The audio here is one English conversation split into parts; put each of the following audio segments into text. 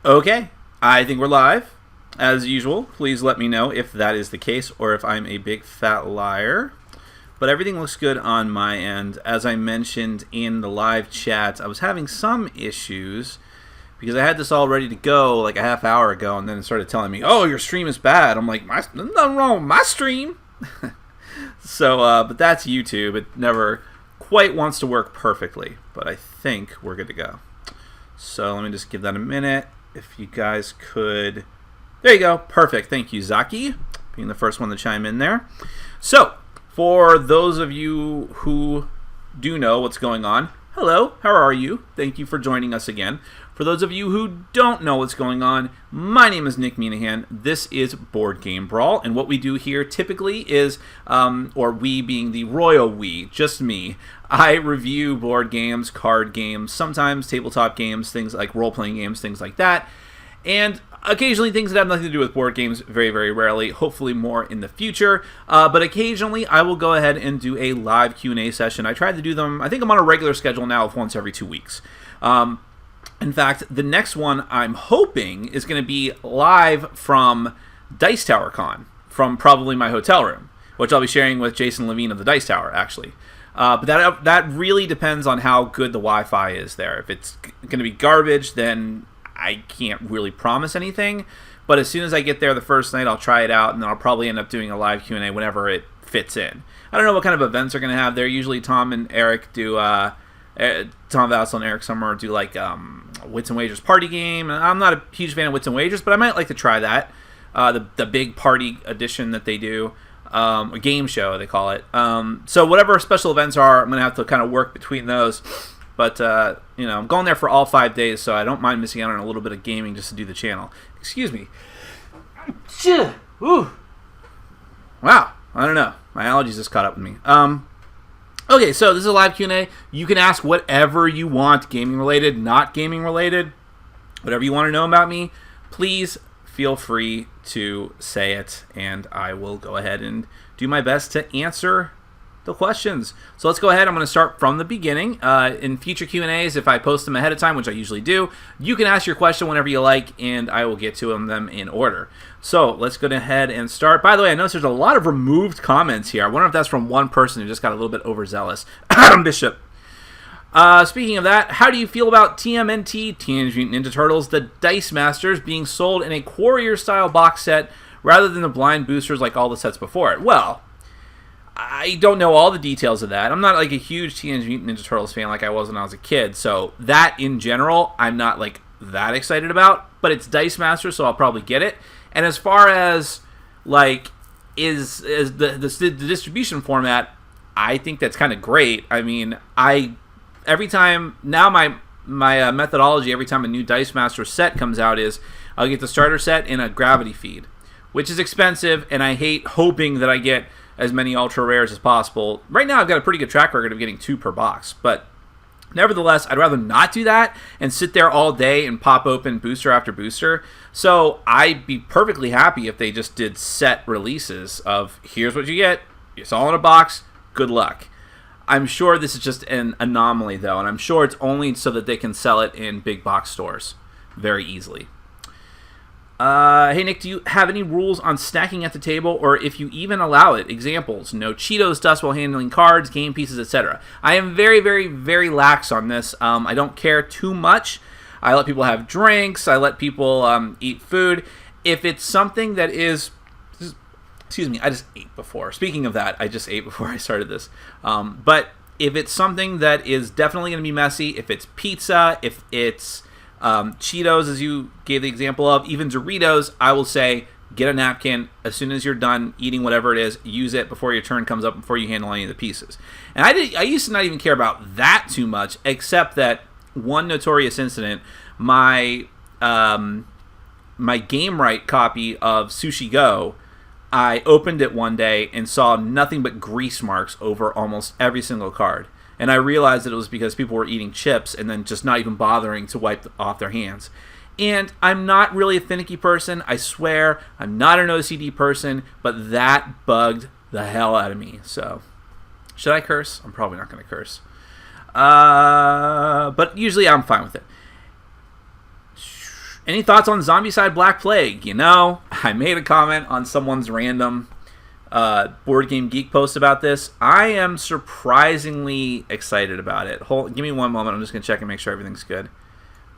Okay, I think we're live. As usual, please let me know if that is the case or if I'm a big fat liar. But everything looks good on my end. As I mentioned in the live chat, I was having some issues because I had this all ready to go like a half hour ago, and then it started telling me, "Oh, your stream is bad." I'm like, "There's nothing wrong with my stream." But that's YouTube. It never quite wants to work perfectly, but I think we're good to go. So let me just give that a minute. If you guys could... There you go. Perfect. Thank you, Zaki, being the first one to chime in there. So, for those of you who do know what's going on, hello, how are you? Thank you for joining us again. For those of you who don't know what's going on, my name is Nick Minahan. This is Board Game Brawl, and what we do here typically is, or we being the royal we, just me, I review board games, card games, sometimes tabletop games, things like role-playing games, things like that, and occasionally things that have nothing to do with board games, very, very rarely, hopefully more in the future, but occasionally I will go ahead and do a live Q&A session. I try to do them, I think I'm on a regular schedule now of once every 2 weeks. In fact, the next one I'm hoping is going to be live from Dice Tower Con, from probably my hotel room, which I'll be sharing with Jason Levine of the Dice Tower, actually. But that really depends on how good the Wi-Fi is there. If it's going to be garbage, then I can't really promise anything. But as soon as I get there the first night, I'll try it out, and then I'll probably end up doing a live Q&A whenever it fits in. I don't know what kind of events they're going to have there. Usually Tom and Eric do... Tom Vassell and Eric Summer do like Wits and Wagers party game. I'm not a huge fan of Wits and Wagers, but I might like to try that. The big party edition that they do, a game show they call it. So whatever special events are, I'm gonna have to kind of work between those. But I'm going there for all 5 days, so I don't mind missing out on a little bit of gaming just to do the channel. Excuse me. Ooh. Wow, I don't know. My allergies just caught up with me. Okay, so this is a live Q&A. You can ask whatever you want, gaming-related, not gaming-related, whatever you want to know about me. Please feel free to say it, and I will go ahead and do my best to answer the questions. So let's go ahead. I'm going to start from the beginning. In future Q&As, if I post them ahead of time, which I usually do, you can ask your question whenever you like, and I will get to them in order. So let's go ahead and start. By the way, I noticed there's a lot of removed comments here. I wonder if that's from one person who just got a little bit overzealous. Adam Bishop. Speaking of that, how do you feel about TMNT, Teenage Mutant Ninja Turtles, the Dice Masters, being sold in a Quarrier-style box set rather than the blind boosters like all the sets before it? Well, I don't know all the details of that. I'm not like a huge Teenage Mutant Ninja Turtles fan like I was when I was a kid, so that in general, I'm not like that excited about, but it's Dice Masters, so I'll probably get it. And as far as like is the distribution format, I think that's kind of great. I mean, every time now my methodology every time a new Dice Master set comes out is I'll get the starter set and a gravity feed, which is expensive, and I hate hoping that I get as many ultra rares as possible. Right now I've got a pretty good track record of getting 2 per box, but nevertheless, I'd rather not do that and sit there all day and pop open booster after booster. So I'd be perfectly happy if they just did set releases of here's what you get, it's all in a box, good luck. I'm sure this is just an anomaly though, and I'm sure it's only so that they can sell it in big box stores very easily. Hey Nick, do you have any rules on stacking at the table, or if you even allow it? Examples: no Cheetos dust while handling cards, game pieces, etc. I am very, very, very lax on this. I don't care too much. I let people have drinks. I let people eat food. If it's something that is... Excuse me, I just ate before. Speaking of that, I just ate before I started this. But if it's something that is definitely going to be messy, if it's pizza, if it's... Cheetos, as you gave the example of, even Doritos, I will say get a napkin as soon as you're done eating whatever it is. Use it before your turn comes up, before you handle any of the pieces. And I used to not even care about that too much, except that one notorious incident, my Game Right copy of Sushi Go, I opened it one day and saw nothing but grease marks over almost every single card. And I realized that it was because people were eating chips and then just not even bothering to wipe off their hands. And I'm not really a finicky person. I swear, I'm not an OCD person, but that bugged the hell out of me. So, should I curse? I'm probably not going to curse. But usually I'm fine with it. Any thoughts on Zombicide Black Plague? You know, I made a comment on someone's random Board Game Geek post about this. I am surprisingly excited about it. Give me one moment. I'm just going to check and make sure everything's good.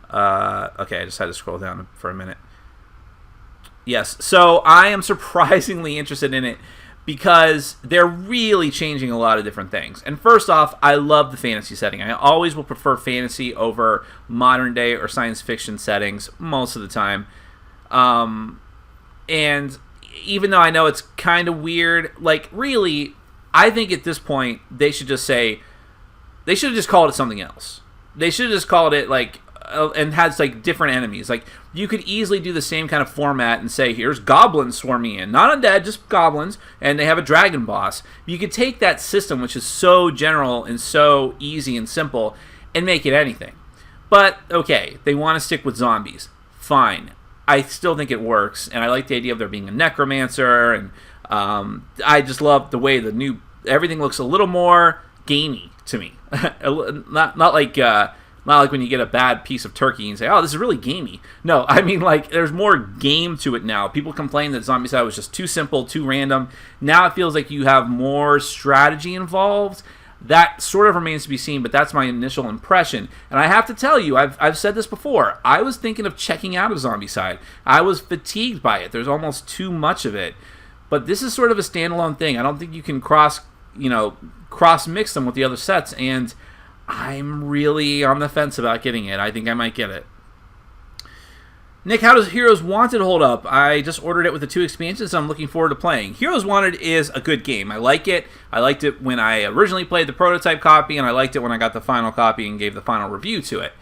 Okay, I just had to scroll down for a minute. Yes, so I am surprisingly interested in it because they're really changing a lot of different things. And first off, I love the fantasy setting. I always will prefer fantasy over modern day or science fiction settings most of the time. And even though I know it's kind of weird, like, really, I think at this point they should just called it something else. They should have just called it, like, and had, like, different enemies. Like, you could easily do the same kind of format and say, here's goblins swarming in. Not undead, just goblins, and they have a dragon boss. You could take that system, which is so general and so easy and simple, and make it anything. But, okay, they want to stick with zombies. Fine. I still think it works, and I like the idea of there being a necromancer, and I just love the way everything looks a little more gamey to me. not like when you get a bad piece of turkey and say, oh, this is really gamey. No, I mean, like, there's more game to it now. People complain that Zombicide was just too simple, too random. Now it feels like you have more strategy involved. That sort of remains to be seen, but that's my initial impression. And I have to tell you, I've said this before. I was thinking of checking out of Zombicide. I was fatigued by it. There's almost too much of it. But this is sort of a standalone thing. I don't think you can cross-mix them with the other sets, and I'm really on the fence about getting it. I think I might get it. Nick, how does Heroes Wanted hold up? I just ordered it with the 2 expansions, and I'm looking forward to playing. Heroes Wanted is a good game. I like it. I liked it when I originally played the prototype copy, and I liked it when I got the final copy and gave the final review to it.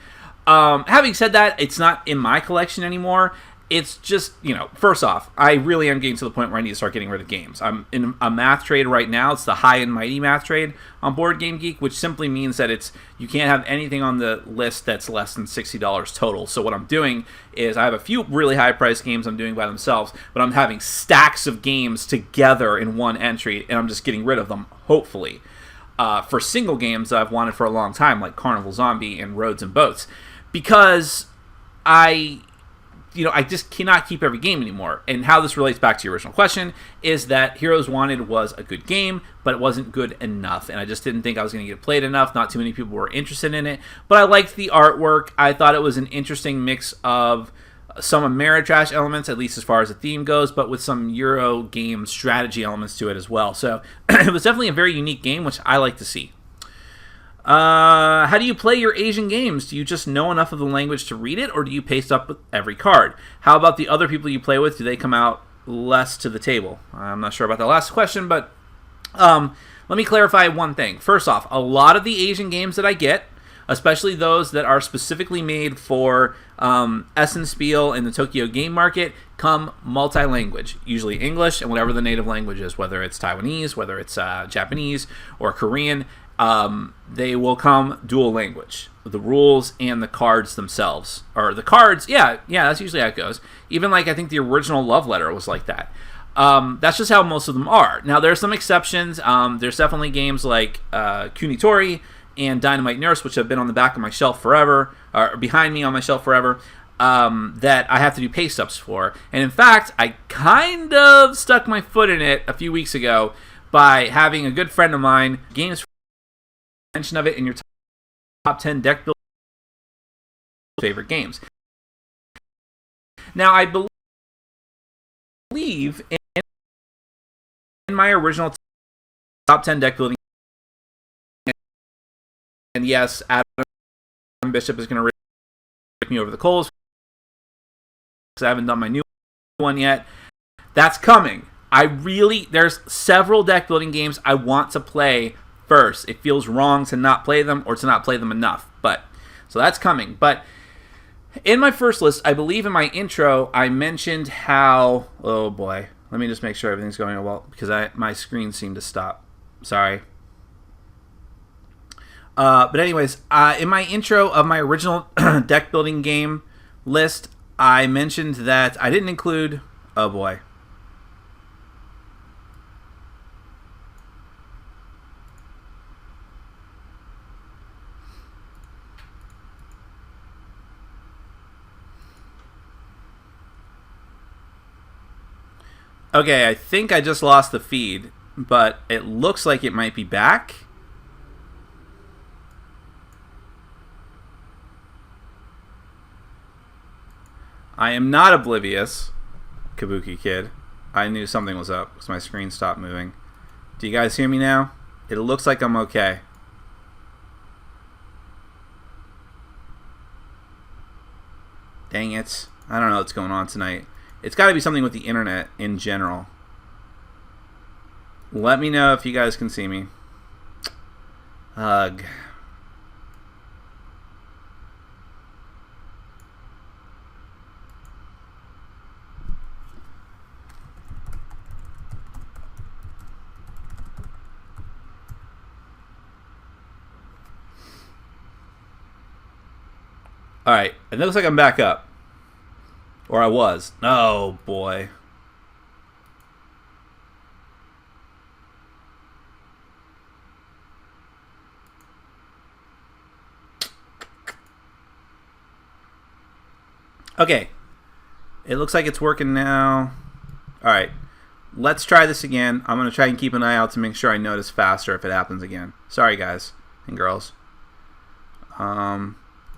Having said that, it's not in my collection anymore. It's just, first off, I really am getting to the point where I need to start getting rid of games. I'm in a math trade right now. It's the high and mighty math trade on Board Game Geek, which simply means that you can't have anything on the list that's less than $60 total. So what I'm doing is I have a few really high-priced games I'm doing by themselves, but I'm having stacks of games together in one entry, and I'm just getting rid of them, hopefully, for single games that I've wanted for a long time, like Carnival Zombie and Roads and Boats, because I just cannot keep every game anymore. And how this relates back to your original question is that Heroes Wanted was a good game, but it wasn't good enough. And I just didn't think I was going to get played enough. Not too many people were interested in it. But I liked the artwork. I thought it was an interesting mix of some Ameritrash elements, at least as far as the theme goes, but with some Euro game strategy elements to it as well. So it was definitely a very unique game, which I like to see. How do you play your Asian games? Do you just know enough of the language to read it, or do you paste up with every card? How about the other people you play with? Do they come out less to the table? I'm not sure about that last question, but let me clarify one thing. First off, a lot of the Asian games that I get, especially those that are specifically made for Essen Spiel and the Tokyo game market, come multi-language, usually English and whatever the native language is, whether it's Taiwanese, whether it's Japanese or Korean. They will come dual language. The rules and the cards themselves. Or the cards, yeah, that's usually how it goes. Even I think the original Love Letter was like that. That's just how most of them are. Now, there are some exceptions. There's definitely games like Kunitori and Dynamite Nurse, which have been on the back of my shelf forever, or behind me on my shelf forever, that I have to do paste ups for. And in fact, I kind of stuck my foot in it a few weeks ago by having a good friend of mine, Games mention of it in your top 10 deck building favorite games. Now, I believe in my original top 10 deck building, and yes, Adam Bishop is going to rip me over the coals because I haven't done my new one yet. That's coming. There's several deck building games I want to play first. It feels wrong to not play them or to not play them enough. So that's coming. But in my first list, I believe in my intro, I mentioned how... Oh boy. Let me just make sure everything's going well because my screen seemed to stop. Sorry. But anyways, in my intro of my original deck building game list, I mentioned that I didn't include... Oh boy. Okay, I think I just lost the feed, but it looks like it might be back. I am not oblivious, Kabuki Kid. I knew something was up because my screen stopped moving. Do you guys hear me now? It looks like I'm okay. Dang it. I don't know what's going on tonight. It's got to be something with the internet in general. Let me know if you guys can see me. Ugh. Alright, it looks like I'm back up. Or I was. Oh, boy. Okay. It looks like it's working now. Alright. Let's try this again. I'm going to try and keep an eye out to make sure I notice faster if it happens again. Sorry, guys and girls.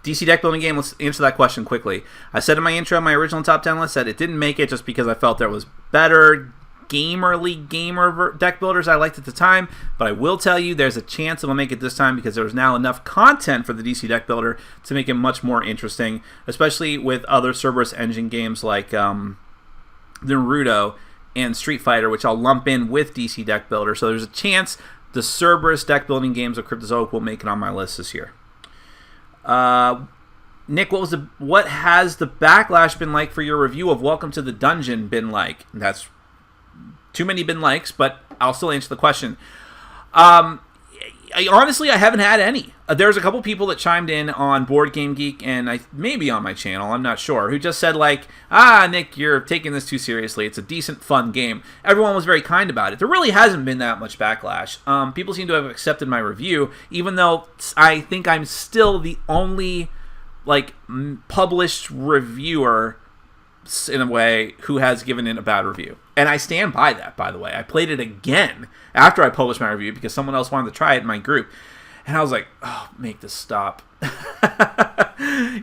DC deck building game, let's answer that question quickly. I said in my intro, my original top 10 list, said it didn't make it just because I felt there was better gamer deck builders I liked at the time, but I will tell you there's a chance it'll make it this time because there's now enough content for the DC deck builder to make it much more interesting, especially with other Cerberus engine games like Naruto and Street Fighter, which I'll lump in with DC deck builder. So there's a chance the Cerberus deck building games of Cryptozoic will make it on my list this year. Nick, what has the backlash been like for your review of Welcome to the Dungeon been like? That's too many been likes, but I'll still answer the question. Honestly, I haven't had any. There's a couple people that chimed in on Board Game Geek and maybe on my channel, I'm not sure, who just said like, Nick, you're taking this too seriously. It's a decent, fun game. Everyone was very kind about it. There really hasn't been that much backlash. People seem to have accepted my review, even though I think I'm still the only published reviewer in a way who has given it a bad review. And I stand by that, by the way. I played it again after I published my review because someone else wanted to try it in my group. And I was like, oh, make this stop.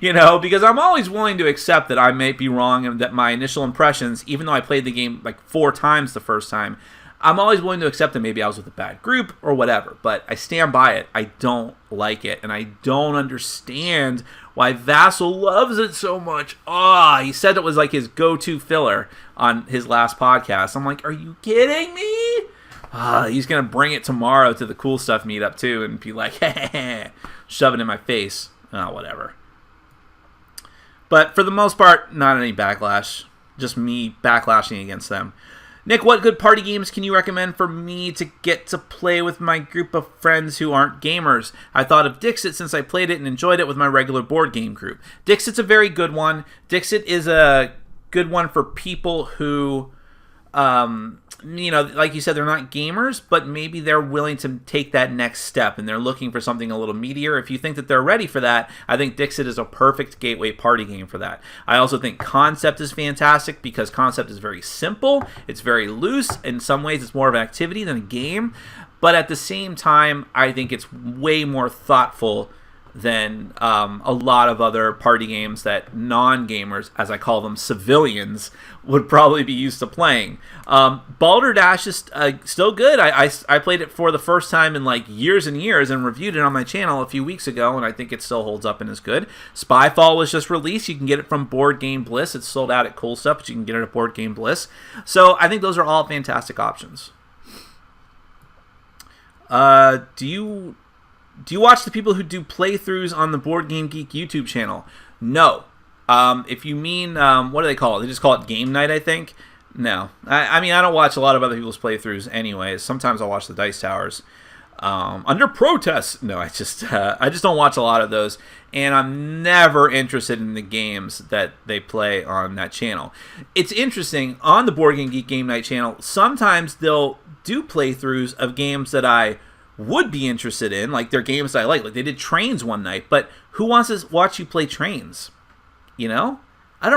Because I'm always willing to accept that I may be wrong and that my initial impressions, even though I played the game 4 times the first time, I'm always willing to accept that maybe I was with a bad group or whatever. But I stand by it. I don't like it. And I don't understand why Vassal loves it so much. He said it was like his go-to filler on his last podcast. I'm like, are you kidding me? He's going to bring it tomorrow to the Cool Stuff meetup too and be like, shove it in my face. Whatever. But for the most part, not any backlash. Just me backlashing against them. Nick, what good party games can you recommend for me to get to play with my group of friends who aren't gamers? I thought of Dixit since I played it and enjoyed it with my regular board game group. Dixit's a very good one. Dixit is a good one for people who, like you said, they're not gamers, but maybe they're willing to take that next step and they're looking for something a little meatier. If you think that they're ready for that, I think Dixit is a perfect gateway party game for that. I also think Concept is fantastic because Concept is very simple. It's very loose. In some ways, it's more of an activity than a game. But at the same time, I think it's way more thoughtful than a lot of other party games that non-gamers, as I call them, civilians, would probably be used to playing. Balderdash is still good. I played it for the first time in years and years and reviewed it on my channel a few weeks ago, and I think it still holds up and is good. Spyfall was just released. You can get it from Board Game Bliss. It's sold out at Cool Stuff, but you can get it at Board Game Bliss. So I think those are all fantastic options. Do you watch the people who do playthroughs on the Board Game Geek YouTube channel? No. If you mean, what do they call it? They just call it Game Night, I think. No. I mean, I don't watch a lot of other people's playthroughs anyways. Sometimes I'll watch the Dice Towers. Under protest. No, I just don't watch a lot of those. And I'm never interested in the games that they play on that channel. It's interesting, on the Board Game Geek Game Night channel, sometimes they'll do playthroughs of games that I would be interested in, they're games that I like. They did Trains one night, but who wants to watch you play Trains? I don't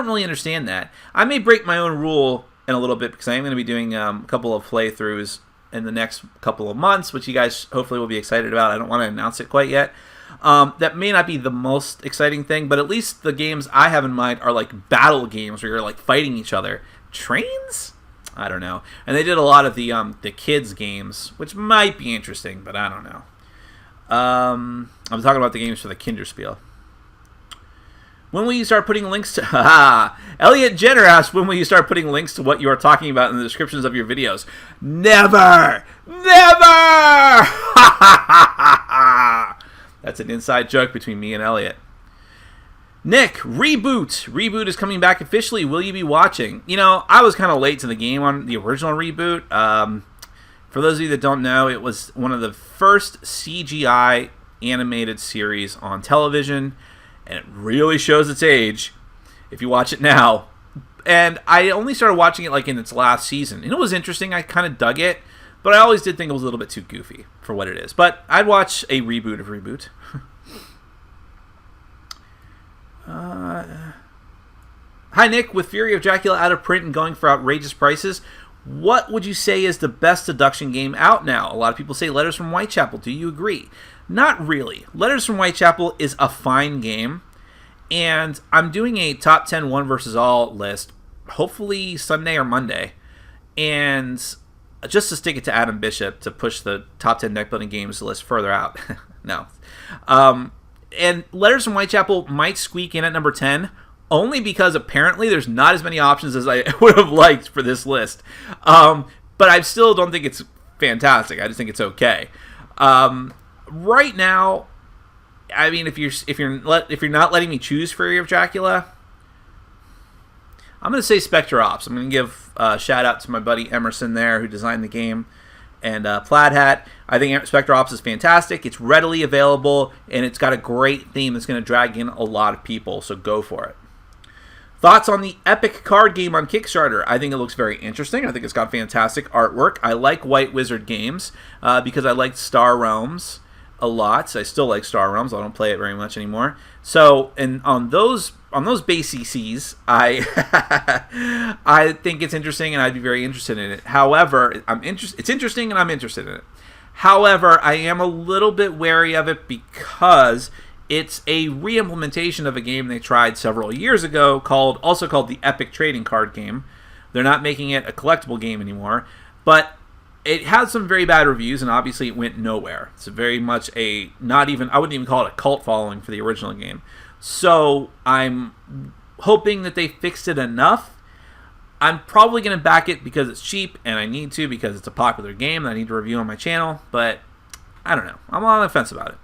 really understand that. I may break my own rule in a little bit because I am going to be doing a couple of playthroughs in the next couple of months, which you guys hopefully will be excited about. I don't want to announce it quite yet. That may not be the most exciting thing, but at least the games I have in mind are like battle games where you're like fighting each other. Trains? I don't know. And they did a lot of the kids games, which might be interesting, but I don't know. I'm talking about the games for the Kinderspiel. When will you start putting links to... Elliot Jenner asked, when will you start putting links to what you are talking about in the descriptions of your videos? Never! Never! That's an inside joke between me and Elliot. Nick, Reboot. Reboot is coming back officially. Will you be watching? You know, I was kind of late to the game on the original Reboot. For those of you that don't know, it was one of the first CGI animated series on television. And it really shows its age if you watch it now. And I only started watching it like in its last season. And it was interesting. I kind of dug it. But I always did think it was a little bit too goofy for what it is. But I'd watch a reboot of Reboot. Hi, Nick. With Fury of Dracula out of print and going for outrageous prices, what would you say is the best deduction game out now? A lot of people say Letters from Whitechapel. Do you agree? Not really. Letters from Whitechapel is a fine game, and I'm doing a top 10 one versus all list, hopefully Sunday or Monday, and just to stick it to Adam Bishop to push the top 10 deck building games list further out. No. And Letters from Whitechapel might squeak in at number 10, only because apparently there's not as many options as I would have liked for this list. But I still don't think it's fantastic. I just think it's okay. Right now, I mean, if you're not letting me choose Fury of Dracula, I'm going to say Spectre Ops. I'm going to give a shout out to my buddy Emerson there who designed the game, and Plaid Hat. I think Spectre Ops is fantastic. It's readily available, and it's got a great theme that's going to drag in a lot of people, so go for it. Thoughts on the Epic card game on Kickstarter? I think it looks very interesting. I think it's got fantastic artwork. I like White Wizard games because I liked Star Realms a lot. I still like Star Realms. I don't play it very much anymore. So, and on those bases, I I think it's interesting, and I'd be very interested in it. However, it's interesting, and I'm interested in it. However, I am a little bit wary of it because it's a re-implementation of a game they tried several years ago also called the Epic Trading Card Game. They're not making it a collectible game anymore, but it had some very bad reviews, and obviously it went nowhere. It's very much I wouldn't even call it a cult following for the original game. So I'm hoping that they fixed it enough. I'm probably going to back it because it's cheap, and I need to because it's a popular game that I need to review on my channel, but I don't know. I'm on the fence about it.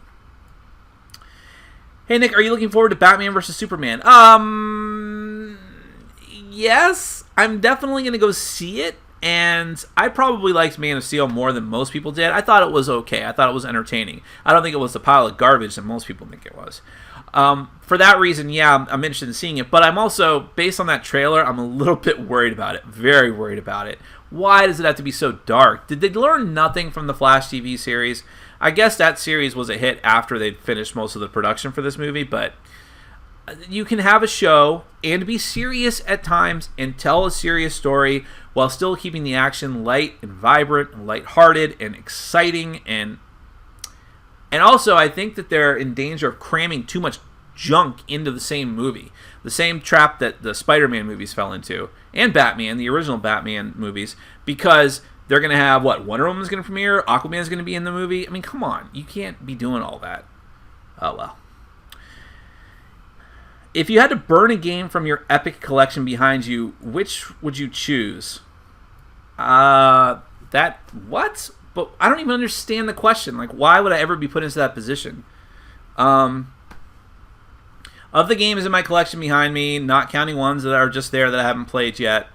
Hey, Nick, are you looking forward to Batman vs. Superman? Yes. I'm definitely going to go see it. And I probably liked Man of Steel more than most people did. I thought it was okay. I thought it was entertaining. I don't think it was the pile of garbage that most people think it was. For that reason, yeah, I'm interested in seeing it. But I'm also, based on that trailer, I'm a little bit worried about it. Very worried about it. Why does it have to be so dark? Did they learn nothing from the Flash TV series? I guess that series was a hit after they'd finished most of the production for this movie, but you can have a show and be serious at times and tell a serious story while still keeping the action light and vibrant and lighthearted and exciting. And also, I think that they're in danger of cramming too much junk into the same movie. The same trap that the Spider-Man movies fell into, and Batman, the original Batman movies, because they're going to have, Wonder Woman's going to premiere, Aquaman's going to be in the movie. I mean, come on. You can't be doing all that. Oh, well. If you had to burn a game from your Epic collection behind you, which would you choose? What? But I don't even understand the question. Like, why would I ever be put into that position? Of the games in my collection behind me, not counting ones that are just there that I haven't played yet,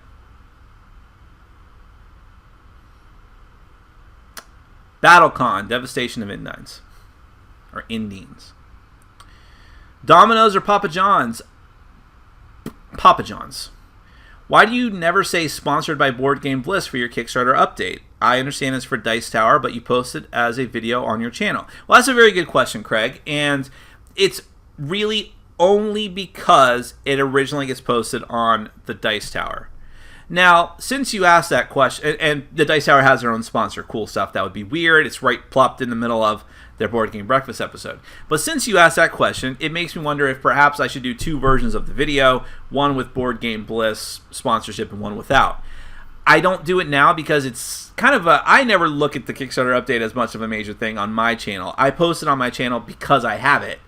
BattleCon, Devastation of Indines. Or Indines. Domino's or Papa John's? Papa John's. Why do you never say sponsored by Board Game Bliss for your Kickstarter update? I understand it's for Dice Tower, but you post it as a video on your channel. Well, that's a very good question, Craig. And it's really only because it originally gets posted on the Dice Tower. Now, since you asked that question, and the Dice Tower has their own sponsor, Cool Stuff, that would be weird. It's right plopped in the middle of their Board Game Breakfast episode. But since you asked that question, it makes me wonder if perhaps I should do 2 versions of the video, one with Board Game Bliss sponsorship and one without. I don't do it now because it's kind of I never look at the Kickstarter update as much of a major thing on my channel. I post it on my channel because I have it.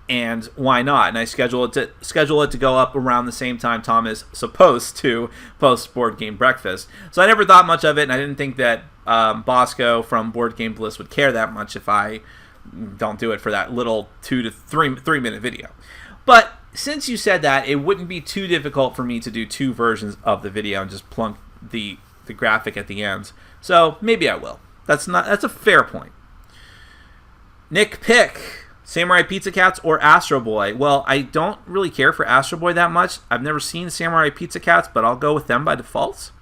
And why not? And I schedule it to go up around the same time Tom is supposed to post Board Game Breakfast. So I never thought much of it, and I didn't think that Bosco from Board Game Bliss would care that much if I don't do it for that little 2 to 3 minute video. But since you said that, it wouldn't be too difficult for me to do 2 versions of the video and just plunk the graphic at the end. So maybe I will. That's a fair point. Nick Pick. Samurai Pizza Cats or Astro Boy? Well, I don't really care for Astro Boy that much. I've never seen Samurai Pizza Cats, but I'll go with them by default.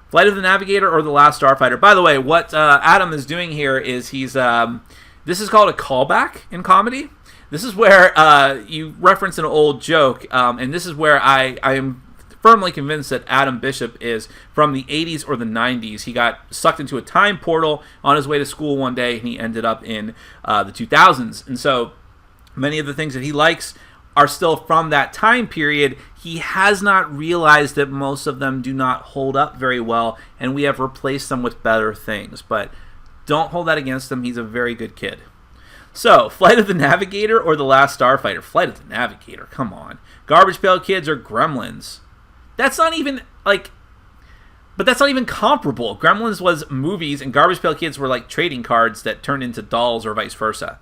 Flight of the Navigator or The Last Starfighter? By the way, what Adam is doing here is he's... this is called a callback in comedy. This is where you reference an old joke, and this is where I am firmly convinced that Adam Bishop is from the 80s or the 90s. He got sucked into a time portal on his way to school one day, and he ended up in the 2000s. And so many of the things that he likes are still from that time period. He has not realized that most of them do not hold up very well, and we have replaced them with better things. But don't hold that against him. He's a very good kid. So, Flight of the Navigator or The Last Starfighter? Flight of the Navigator, come on. Garbage Pail Kids or Gremlins? That's not even, but that's not even comparable. Gremlins was movies, and Garbage Pail Kids were like trading cards that turned into dolls or vice versa.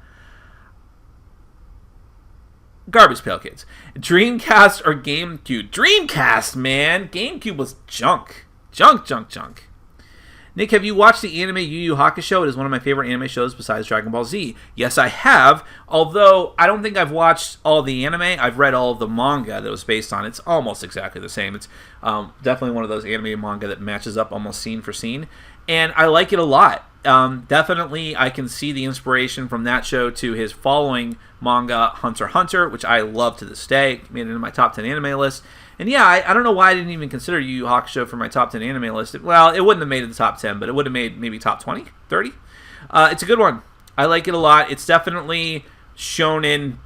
Garbage Pail Kids. Dreamcast or GameCube? Dreamcast, man! GameCube was junk. Junk. Nick, have you watched the anime Yu Yu Hakusho? It is one of my favorite anime shows besides Dragon Ball Z. Yes, I have, although I don't think I've watched all the anime. I've read all of the manga that was based on it. It's almost exactly the same. It's definitely one of those anime manga that matches up almost scene for scene, and I like it a lot. Definitely, I can see the inspiration from that show to his following manga, Hunter x Hunter, which I love to this day. Made it into my top 10 anime list. And yeah, I don't know why I didn't even consider Yu Yu Hakusho for my top 10 anime list. Well, it wouldn't have made it the top 10, but it would have made maybe top 20, 30. It's a good one. I like it a lot. It's definitely shonen,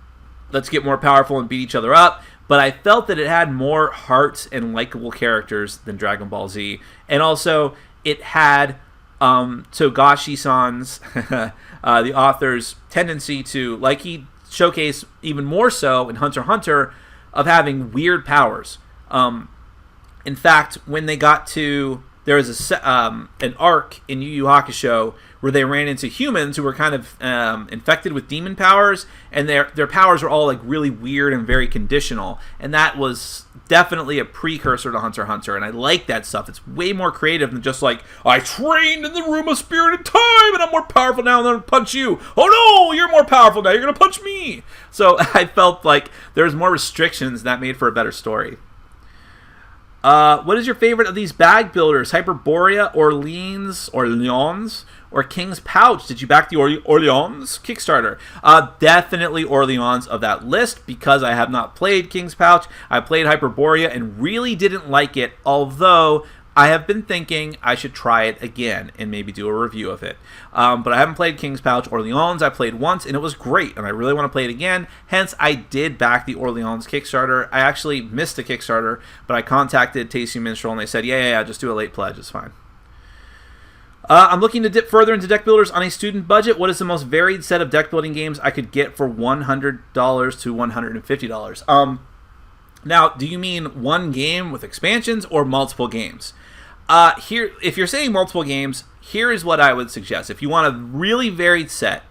let's get more powerful and beat each other up. But I felt that it had more heart and likable characters than Dragon Ball Z. And also, it had Togashi-san's, the author's tendency to, like he showcased even more so in Hunter x Hunter, of having weird powers. In fact, when they got to... There was an arc in Yu Yu Hakusho where they ran into humans who were kind of infected with demon powers, and their powers were all like really weird and very conditional. And that was definitely a precursor to Hunter x Hunter, and I like that stuff. It's way more creative than just like, I trained in the room of spirit and time, and I'm more powerful now, and I'm gonna punch you. Oh no, you're more powerful now, you're gonna punch me. So I felt like there was more restrictions that made for a better story. What is your favorite of these bag builders? Hyperborea, Orleans, or King's Pouch? Did you back the Orleans Kickstarter? Definitely Orleans of that list, because I have not played King's Pouch. I played Hyperborea and really didn't like it, although I have been thinking I should try it again and maybe do a review of it. But I haven't played King's Pouch. Orleans I played once, and it was great, and I really want to play it again. Hence, I did back the Orleans Kickstarter. I actually missed the Kickstarter, but I contacted Tasty Minstrel, and they said, yeah, just do a late pledge. It's fine. I'm looking to dip further into deck builders on a student budget. What is the most varied set of deck building games I could get for $100 to $150? Now, do you mean one game with expansions or multiple games? Here, if you're saying multiple games, here is what I would suggest. If you want a really varied set,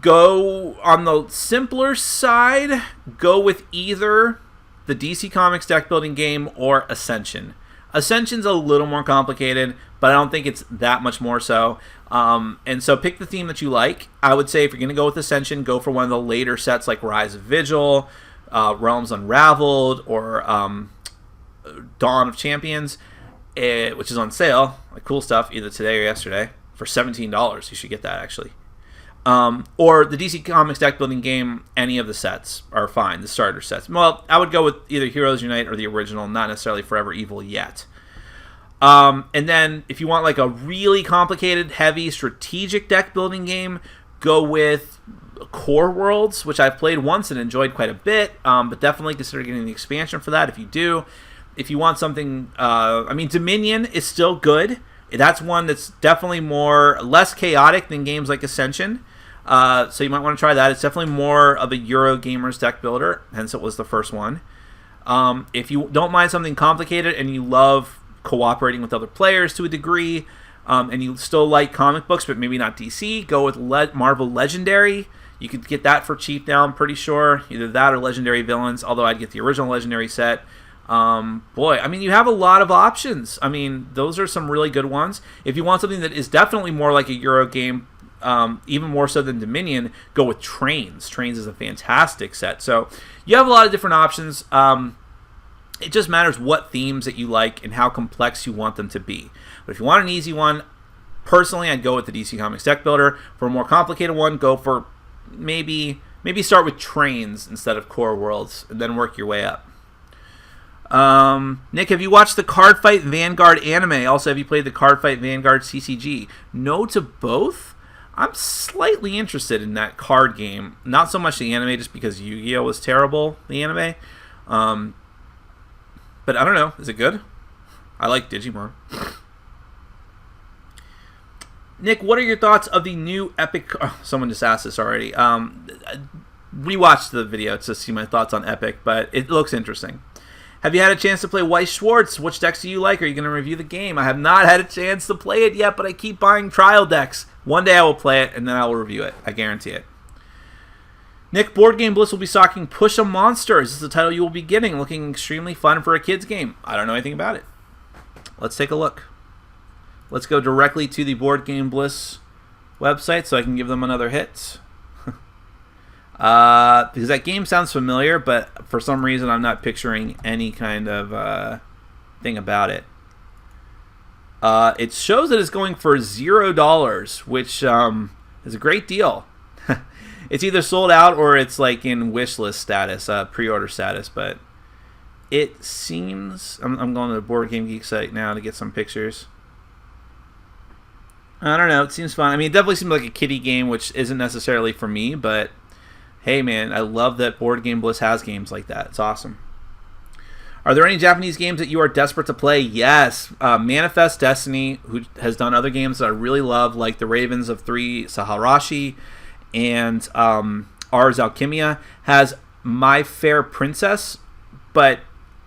go on the simpler side. Go with either the DC Comics deck building game or Ascension. Ascension's a little more complicated, but I don't think it's that much more so. And so pick the theme that you like. I would say if you're going to go with Ascension, go for one of the later sets like Rise of Vigil, Realms Unraveled, or Dawn of Champions, which is on sale, like cool stuff, either today or yesterday, for $17. You should get that, actually. Or the DC Comics deck building game, any of the sets are fine, the starter sets. Well, I would go with either Heroes Unite or the original, not necessarily Forever Evil yet. And then if you want like a really complicated, heavy, strategic deck building game, go with Core Worlds, which I've played once and enjoyed quite a bit, but definitely consider getting the expansion for that if you do. If you want something, Dominion is still good. That's one that's definitely less chaotic than games like Ascension. So you might want to try that. It's definitely more of a Eurogamer's deck builder, hence it was the first one. If you don't mind something complicated and you love cooperating with other players to a degree, and you still like comic books but maybe not DC, go with Marvel Legendary. You could get that for cheap now, I'm pretty sure. Either that or Legendary Villains, although I'd get the original Legendary set. You have a lot of options. Those are some really good ones. If you want something that is definitely more like a Euro game, even more so than Dominion, go with Trains. Trains is a fantastic set. So you have a lot of different options. It just matters what themes that you like and how complex you want them to be. But if you want an easy one, personally, I'd go with the DC Comics deck builder. For a more complicated one, go for maybe start with Trains instead of Core Worlds, and then work your way up. Nick, have you watched the Cardfight Vanguard anime? Also, have you played the Cardfight Vanguard CCG? No to both? I'm slightly interested in that card game. Not so much the anime, just because Yu-Gi-Oh! Was terrible, the anime. But I don't know. Is it good? I like Digimon. Nick, what are your thoughts of the new Epic... Oh, someone just asked this already. Rewatched the video to see my thoughts on Epic, but it looks interesting. Have you had a chance to play Weiss Schwarz? Which decks do you like? Are you going to review the game? I have not had a chance to play it yet, but I keep buying trial decks. One day I will play it, and then I will review it. I guarantee it. Nick, Board Game Bliss will be stocking Push a Monster. Is this the title you will be getting? Looking extremely fun for a kid's game. I don't know anything about it. Let's take a look. Let's go directly to the Board Game Bliss website so I can give them another hit. Because that game sounds familiar, but for some reason I'm not picturing any kind of thing about it. It shows that it's going for $0, which is a great deal. It's either sold out or it's like in wish list status, pre-order status, but it seems... I'm going to the Board Game Geek site now to get some pictures. I don't know, it seems fun. It definitely seems like a kiddie game, which isn't necessarily for me, but hey man, I love that Board Game Bliss has games like that. It's awesome. Are there any Japanese games that you are desperate to play? Yes. Manifest Destiny, who has done other games that I really love, like The Ravens of 3 Saharashi and Ars Alchemia, has My Fair Princess, but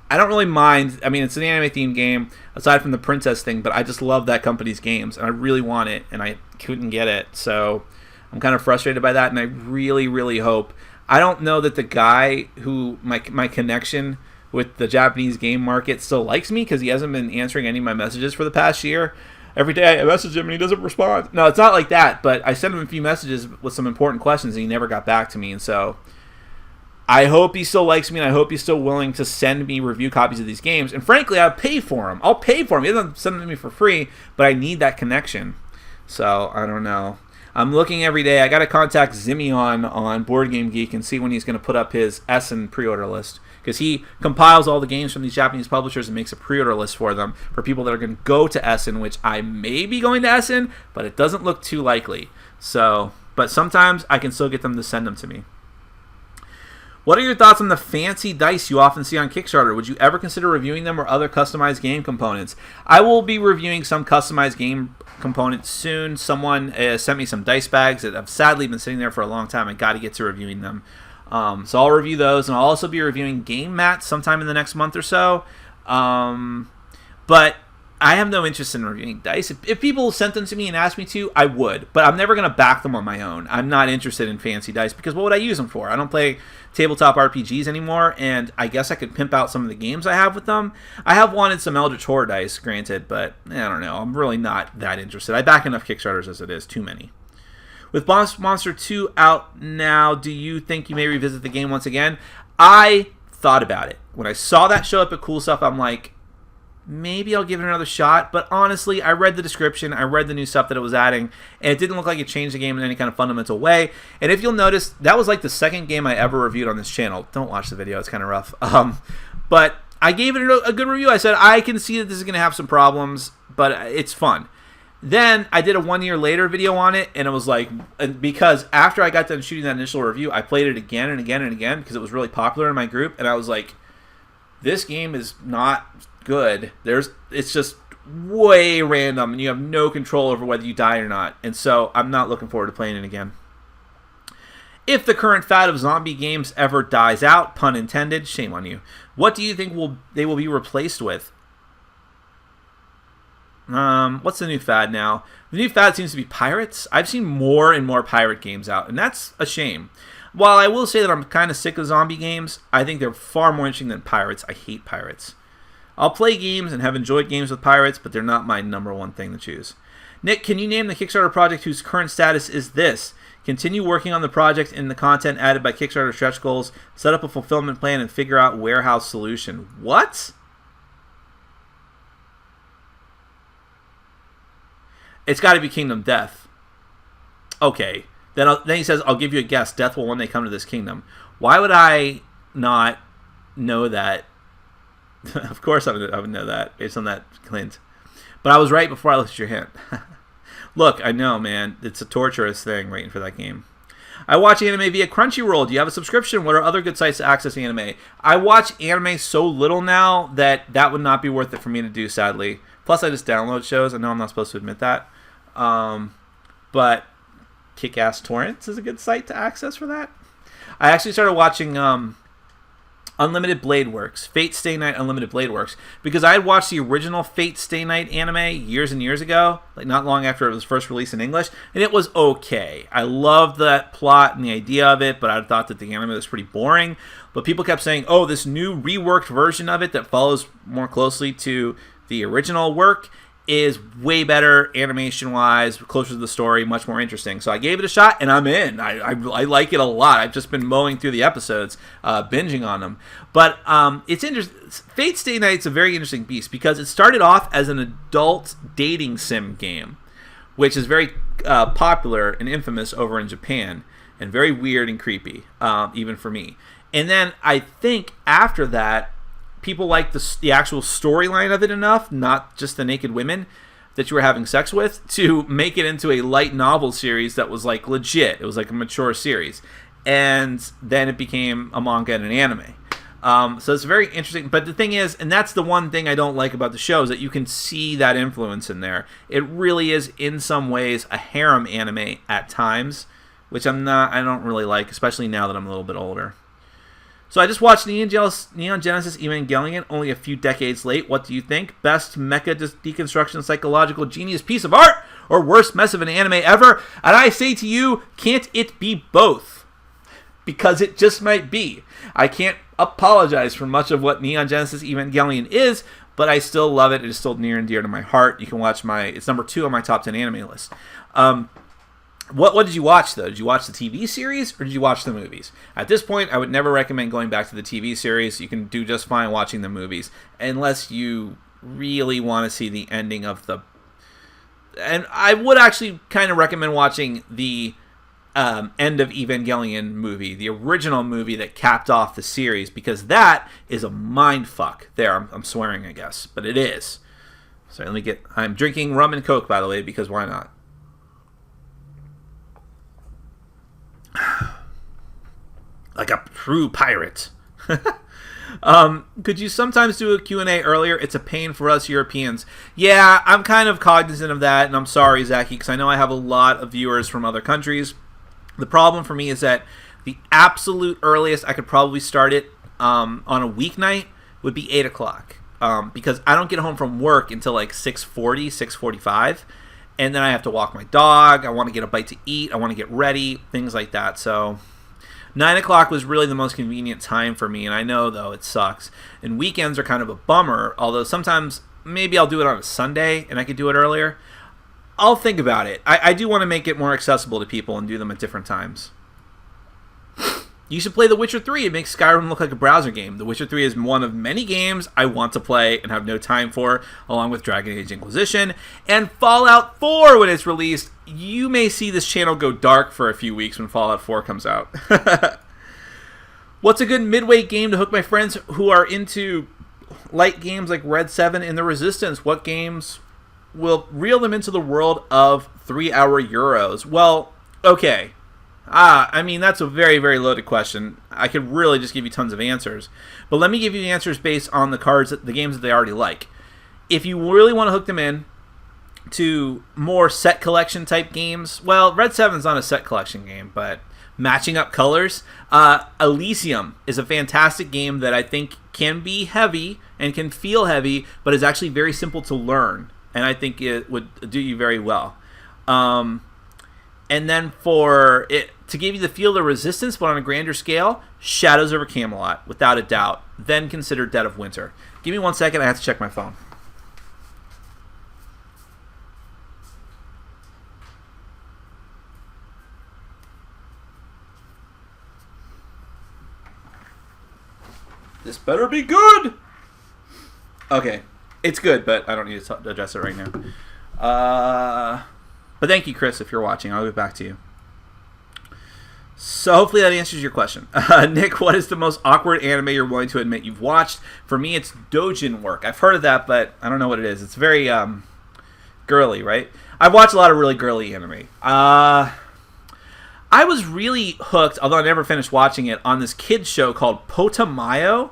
I don't really mind. It's an anime-themed game, aside from the princess thing, but I just love that company's games, and I really want it, and I couldn't get it, so I'm kind of frustrated by that, and I really, really hope. I don't know that the guy who, my connection with the Japanese game market still likes me, because he hasn't been answering any of my messages for the past year. Every day I message him and he doesn't respond. No, it's not like that, but I sent him a few messages with some important questions and he never got back to me, and so I hope he still likes me, and I hope he's still willing to send me review copies of these games. And frankly, I'll pay for them. I'll pay for them. He doesn't send them to me for free, but I need that connection. So, I don't know. I'm looking every day. I got to contact Zimeon on Board Game Geek and see when he's going to put up his Essen pre-order list. Because he compiles all the games from these Japanese publishers and makes a pre-order list for them for people that are going to go to Essen, which I may be going to Essen, but it doesn't look too likely. So, but sometimes I can still get them to send them to me. What are your thoughts on the fancy dice you often see on Kickstarter? Would you ever consider reviewing them or other customized game components? I will be reviewing some customized game components soon. Someone sent me some dice bags that have sadly been sitting there for a long time. I got to get to reviewing them. So I'll review those, and I'll also be reviewing game mats sometime in the next month or so. But I have no interest in reviewing dice. If people sent them to me and asked me to, I would. But I'm never going to back them on my own. I'm not interested in fancy dice, because what would I use them for? I don't play tabletop RPGs anymore, and I guess I could pimp out some of the games I have with them. I have wanted some Eldritch Horror dice, granted, but I don't know. I'm really not that interested. I back enough Kickstarters as it is. Too many. With Boss Monster 2 out now, do you think you may revisit the game once again? I thought about it. When I saw that show up at Cool Stuff, I'm like, maybe I'll give it another shot. But honestly, I read the description, I read the new stuff that it was adding, and it didn't look like it changed the game in any kind of fundamental way. And if you'll notice, that was like the second game I ever reviewed on this channel. Don't watch the video, it's kind of rough. But I gave it a good review. I said, I can see that this is going to have some problems, but it's fun. Then I did a 1 year later video on it, and it was like, because after I got done shooting that initial review, I played it again and again and again because it was really popular in my group, and I was like, this game is not good. It's just way random, and you have no control over whether you die or not, and so I'm not looking forward to playing it again. If the current fad of zombie games ever dies out, pun intended, shame on you, what do you think they will be replaced with? What's the new fad now? The new fad seems to be pirates. I've seen more and more pirate games out, and that's a shame. While I will say that I'm kind of sick of zombie games, I think they're far more interesting than pirates. I hate pirates. I'll play games and have enjoyed games with pirates, but they're not my number one thing to choose. Nick, can you name the Kickstarter project whose current status is this? Continue working on the project and the content added by Kickstarter stretch goals, set up a fulfillment plan, and figure out warehouse solution. What? It's got to be Kingdom Death. Okay. Then he says, I'll give you a guess. Death will one day come to this kingdom. Why would I not know that? Of course I would know that based on that hint. But I was right before I looked at your hint. Look, I know, man. It's a torturous thing waiting for that game. I watch anime via Crunchyroll. Do you have a subscription? What are other good sites to access anime? I watch anime so little now that would not be worth it for me to do, sadly. Plus, I just download shows. I know I'm not supposed to admit that. But Kick-Ass Torrents is a good site to access for that. I actually started watching Unlimited Blade Works, Fate Stay Night Unlimited Blade Works, because I had watched the original Fate Stay Night anime years and years ago, like not long after it was first released in English, and it was okay. I loved that plot and the idea of it, but I thought that the anime was pretty boring. But people kept saying, oh, this new reworked version of it that follows more closely to the original work is way better animation-wise, closer to the story, much more interesting. So I gave it a shot, and I'm in. I like it a lot. I've just been mowing through the episodes, binging on them. But it's interesting. Fate Stay Night's a very interesting beast because it started off as an adult dating sim game, which is very popular and infamous over in Japan, and very weird and creepy, even for me. And then I think after that, people liked the actual storyline of it enough, not just the naked women that you were having sex with, to make it into a light novel series that was like legit. It was like a mature series. And then it became a manga and an anime. So it's very interesting. But the thing is, and that's the one thing I don't like about the show, is that you can see that influence in there. It really is, in some ways, a harem anime at times, which I don't really like, especially now that I'm a little bit older. So I just watched Neon Genesis Evangelion, only a few decades late. What do you think? Best mecha deconstruction psychological genius piece of art, or worst mess of an anime ever? And I say to you, can't it be both? Because it just might be. I can't apologize for much of what Neon Genesis Evangelion is, but I still love it. It is still near and dear to my heart. You can watch it's number 2 on my top 10 anime list. What did you watch, though? Did you watch the TV series, or did you watch the movies? At this point, I would never recommend going back to the TV series. You can do just fine watching the movies, unless you really want to see the ending of the... And I would actually kind of recommend watching the end of Evangelion movie, the original movie that capped off the series, because that is a mindfuck. There, I'm swearing, I guess, but it is. So I'm drinking rum and Coke, by the way, because why not? Like a true pirate. Could you sometimes do a Q&A earlier? It's a pain for us Europeans. Yeah, I'm kind of cognizant of that, and I'm sorry, Zachy, because I know I have a lot of viewers from other countries. The problem for me is that the absolute earliest I could probably start it on a weeknight would be 8 o'clock. Because I don't get home from work until like 6:40, 6:45. And then I have to walk my dog. I want to get a bite to eat. I want to get ready. Things like that. So 9 o'clock was really the most convenient time for me. And I know, though, it sucks. And weekends are kind of a bummer. Although sometimes maybe I'll do it on a Sunday and I could do it earlier. I'll think about it. I do want to make it more accessible to people and do them at different times. You should play The Witcher 3. It makes Skyrim look like a browser game. The Witcher 3 is one of many games I want to play and have no time for, along with Dragon Age Inquisition. And Fallout 4, when it's released, you may see this channel go dark for a few weeks when Fallout 4 comes out. What's a good midweight game to hook my friends who are into light games like Red 7 and The Resistance? What games will reel them into the world of 3-hour Euros? Well, okay. I mean, that's a very, very loaded question. I could really just give you tons of answers. But let me give you the answers based on the games that they already like. If you really want to hook them in to more set collection type games, well, Red 7's not a set collection game, but matching up colors. Elysium is a fantastic game that I think can be heavy and can feel heavy, but is actually very simple to learn. And I think it would do you very well. And then for it to give you the feel of Resistance, but on a grander scale, Shadows over Camelot, without a doubt. Then consider Dead of Winter. Give me 1 second, I have to check my phone. This better be good! Okay, it's good, but I don't need to address it right now. But thank you, Chris, if you're watching. I'll get back to you. So hopefully that answers your question. Nick, what is the most awkward anime you're willing to admit you've watched? For me, it's Dojin work. I've heard of that, but I don't know what it is. It's very girly, right? I've watched a lot of really girly anime. I was really hooked, although I never finished watching it, on this kids show called Potamayo,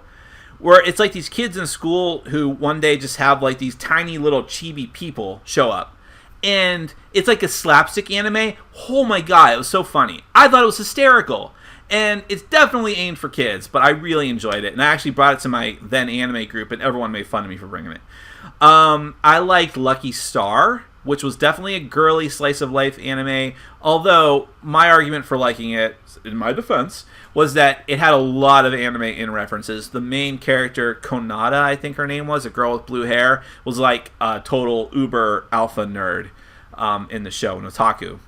where it's like these kids in school who one day just have like these tiny little chibi people show up. And it's like a slapstick anime. Oh my god, it was so funny. I thought it was hysterical. And it's definitely aimed for kids, but I really enjoyed it. And I actually brought it to my then anime group, and everyone made fun of me for bringing it. I liked Lucky Star, which was definitely a girly slice-of-life anime. Although, my argument for liking it, in my defense, was that it had a lot of anime-in references. The main character, Konada, I think her name was, a girl with blue hair, was like a total uber alpha nerd in the show, an otaku.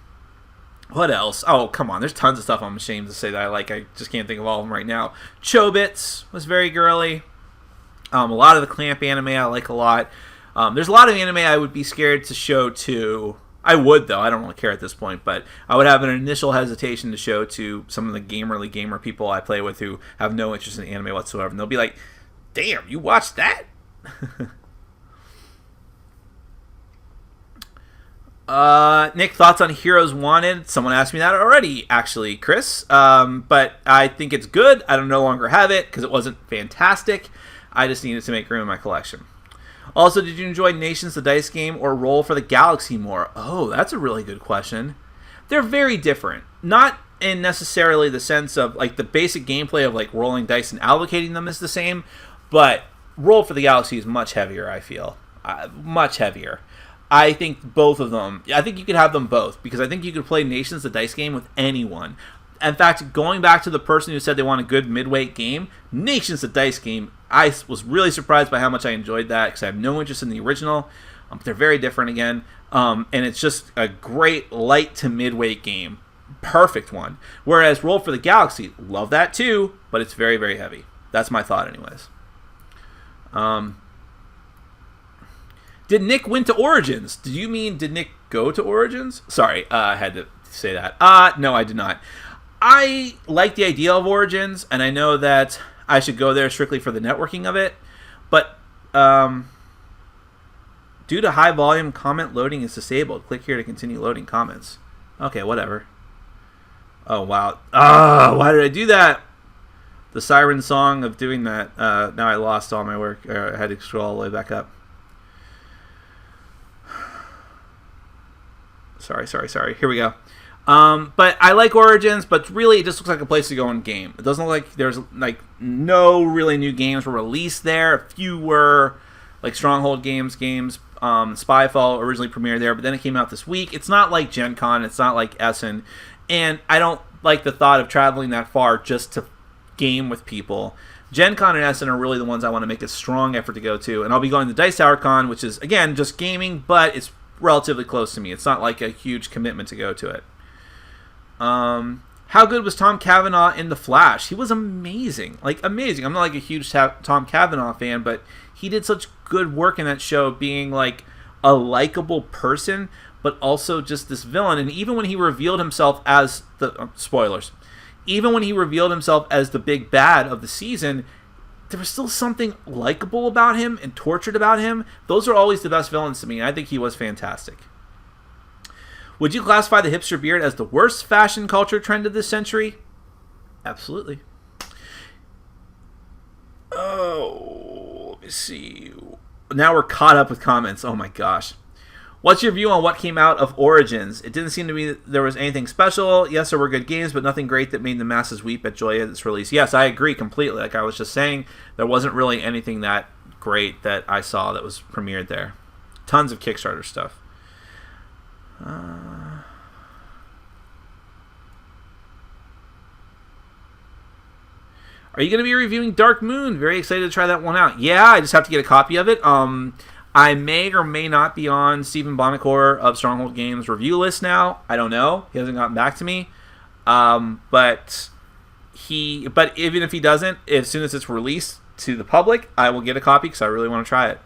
What else? Oh, come on. There's tons of stuff I'm ashamed to say that I like. I just can't think of all of them right now. Chobits was very girly. A lot of the Clamp anime I like a lot. There's a lot of anime I would be scared to show to... I would, though. I don't really care at this point, but I would have an initial hesitation to show to some of the gamer people I play with who have no interest in anime whatsoever. And they'll be like, damn, you watched that? Nick, thoughts on Heroes Wanted? Someone asked me that already, actually, Chris. But I think it's good. I don't no longer have it because it wasn't fantastic. I just needed to make room in my collection. Also, did you enjoy Nations the Dice game or Roll for the Galaxy more? Oh, that's a really good question. They're very different. Not in necessarily the sense of, like, the basic gameplay of, like, rolling dice and allocating them is the same, but Roll for the Galaxy is much heavier, I feel. Much heavier. I think both of them, I think you could have them both, because I think you could play Nations the Dice game with anyone. In fact, going back to the person who said they want a good midweight game, Nations the Dice game, I was really surprised by how much I enjoyed that, because I have no interest in the original. They're very different again, and it's just a great light to midweight game. Perfect one. Whereas Roll for the Galaxy, love that too, but it's very, very heavy. That's my thought anyways. Did Nick win to Origins? Did you mean, did Nick go to Origins? Sorry, I had to say that. No, I did not. I like the idea of Origins, and I know that I should go there strictly for the networking of it, but due to high volume, comment loading is disabled. Click here to continue loading comments. Okay, whatever. Oh, wow. Why did I do that? The siren song of doing that. Now I lost all my work. I had to scroll all the way back up. Sorry. Here we go. But I like Origins, but really it just looks like a place to go and game. It doesn't look like there's like no really new games were released there. A few were like Stronghold games. Spyfall originally premiered there, but then it came out this week. It's not like Gen Con. It's not like Essen. And I don't like the thought of traveling that far just to game with people. Gen Con and Essen are really the ones I want to make a strong effort to go to. And I'll be going to Dice Tower Con, which is, again, just gaming, but it's relatively close to me. It's not like a huge commitment to go to it. How How good was Tom Cavanaugh in The Flash? He was amazing. Like, amazing. I'm not like a huge Tom Cavanaugh fan, but he did such good work in that show, being like a likable person, but also just this villain. And even when he revealed himself as the spoilers, even when he revealed himself as the big bad of the season, there was still something likable about him and tortured about him. Those are always the best villains to me. I think he was fantastic. Would you classify the hipster beard as the worst fashion culture trend of this century? Absolutely. Oh, let me see. Now we're caught up with comments. Oh my gosh. What's your view on what came out of Origins? It didn't seem to me that there was anything special. Yes, there were good games, but nothing great that made the masses weep at joy at its release. Yes, I agree completely. Like I was just saying, there wasn't really anything that great that I saw that was premiered there. Tons of Kickstarter stuff. Are you going to be reviewing Dark Moon? Very excited to try that one out. Yeah, I just have to get a copy of it. I may or may not be on Stephen Bonacore of Stronghold Games review list now. I don't know. He hasn't gotten back to me. But even if he doesn't, as soon as it's released to the public, I will get a copy because I really want to try it.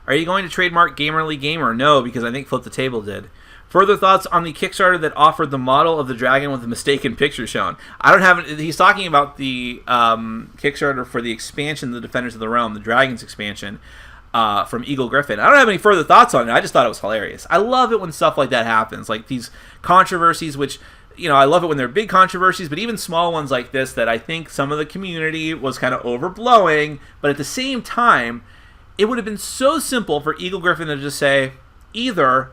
Are you going to trademark Gamerly Gamer? No, because I think Flip the Table did. Further thoughts on the Kickstarter that offered the model of the dragon with a mistaken picture shown? I don't have it. He's talking about the Kickstarter for the expansion, the Defenders of the Realm, the Dragons expansion from Eagle Griffin. I don't have any further thoughts on it. I just thought it was hilarious. I love it when stuff like that happens, like these controversies, which, you know, I love it when they're big controversies, but even small ones like this that I think some of the community was kind of overblowing, but at the same time, it would have been so simple for Eagle Griffin to just say, either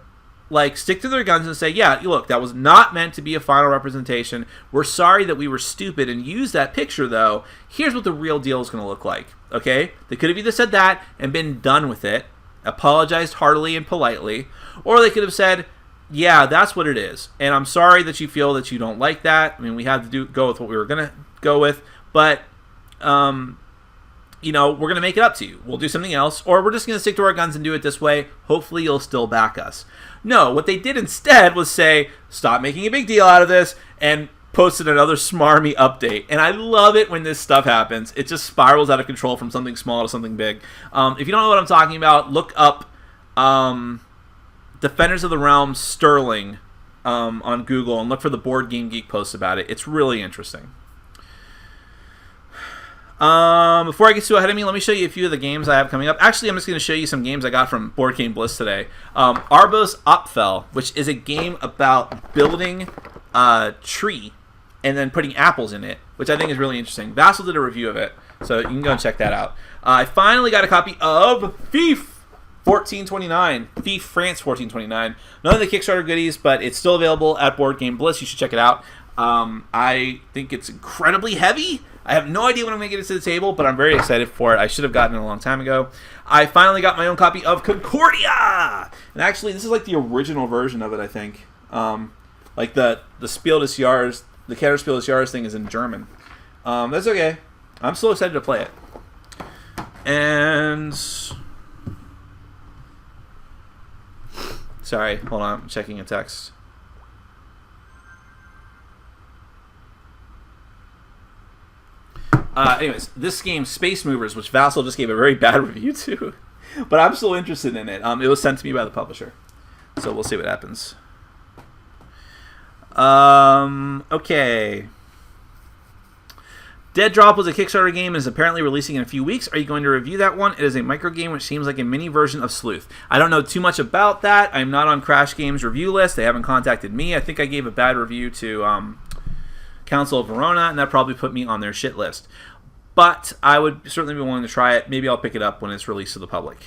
like stick to their guns and say, yeah, look, that was not meant to be a final representation. We're sorry that we were stupid and used that picture, though. Here's what the real deal is going to look like. Okay? They could have either said that and been done with it, apologized heartily and politely, or they could have said, yeah, that's what it is. And I'm sorry that you feel that you don't like that. I mean, we had to go with what we were going to go with, but you know, we're going to make it up to you. We'll do something else, or we're just going to stick to our guns and do it this way. Hopefully you'll still back us. No, what they did instead was say, stop making a big deal out of this, and posted another smarmy update. And I love it when this stuff happens. It just spirals out of control from something small to something big. If you don't know what I'm talking about, look up Defenders of the Realm Sterling on Google and look for the Board Game Geek post about it. It's really interesting. Before I get too ahead of me, let me show you a few of the games I have coming up. Actually, I'm just going to show you some games I got from Board Game Bliss today. Arbos Opfel, which is a game about building a tree and then putting apples in it, which I think is really interesting. Vassal did a review of it, so you can go and check that out. I finally got a copy of Thief 1429, Thief France 1429. None of the Kickstarter goodies, but it's still available at Board Game Bliss. You should check it out. I think it's incredibly heavy. I have no idea when I'm going to get it to the table, but I'm very excited for it. I should have gotten it a long time ago. I finally got my own copy of Concordia! And actually, this is like the original version of it, I think. Like the Spiel des Jahres, the Ketterspiel des Jahres thing is in German. That's okay. I'm still excited to play it. And... Sorry, hold on. I'm checking a text. Anyways, this game, Space Movers, which Vassal just gave a very bad review to, but I'm still interested in it. It was sent to me by the publisher, so we'll see what happens. Okay. Dead Drop was a Kickstarter game and is apparently releasing in a few weeks. Are you going to review that one? It is a micro game which seems like a mini version of Sleuth. I don't know too much about that. I'm not on Crash Games review list. They haven't contacted me. I think I gave a bad review to Council of Verona, and that probably put me on their shit list. But I would certainly be willing to try it. Maybe I'll pick it up when it's released to the public.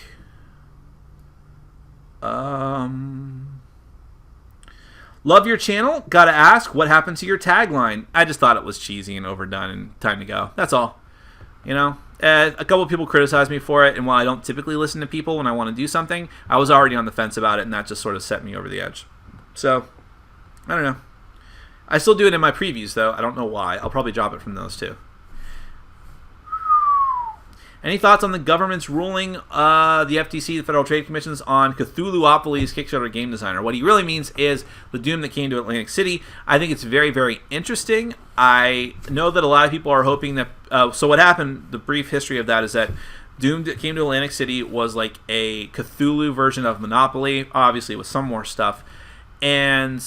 Love your channel. Gotta ask, what happened to your tagline? I just thought it was cheesy and overdone and time to go. That's all. You know? A couple of people criticized me for it, and while I don't typically listen to people when I want to do something, I was already on the fence about it, and that just sort of set me over the edge. So, I don't know. I still do it in my previews, though. I don't know why. I'll probably drop it from those, too. Any thoughts on the government's ruling, the FTC, the Federal Trade Commission's, on Cthulhuopolis Kickstarter game designer? What he really means is the Doom that came to Atlantic City. I think it's very, very interesting. I know that a lot of people are hoping that... so what happened, the brief history of that is that Doom that came to Atlantic City was like a Cthulhu version of Monopoly, obviously with some more stuff, and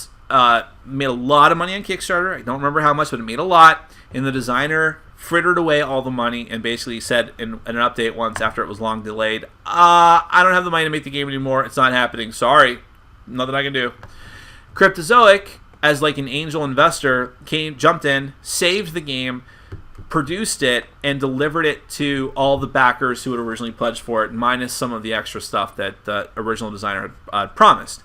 made a lot of money on Kickstarter. I don't remember how much, but it made a lot, and the designer frittered away all the money and basically said in an update once after it was long delayed, I don't have the money to make the game anymore. It's not happening. Sorry. Nothing I can do. Cryptozoic, as like an angel investor, jumped in, saved the game, produced it, and delivered it to all the backers who had originally pledged for it, minus some of the extra stuff that the original designer had promised.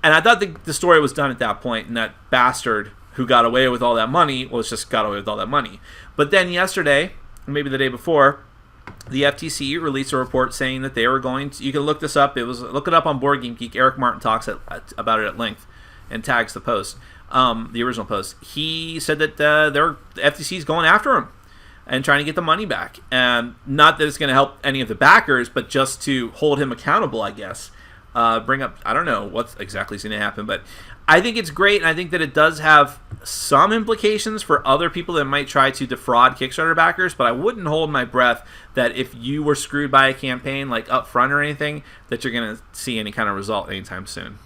And I thought the story was done at that point, and that bastard who got away with all that money got away with all that money. But then yesterday, maybe the day before, the FTC released a report saying that they were going to... You can look this up. Look it up on Board Game Geek. Eric Martin talks about it at length and tags the post, the original post. He said that the FTC is going after him and trying to get the money back. And not that it's going to help any of the backers, but just to hold him accountable, I guess. Bring up... I don't know what exactly is going to happen, but I think it's great, and I think that it does have some implications for other people that might try to defraud Kickstarter backers, but I wouldn't hold my breath that if you were screwed by a campaign, like up front or anything, that you're going to see any kind of result anytime soon.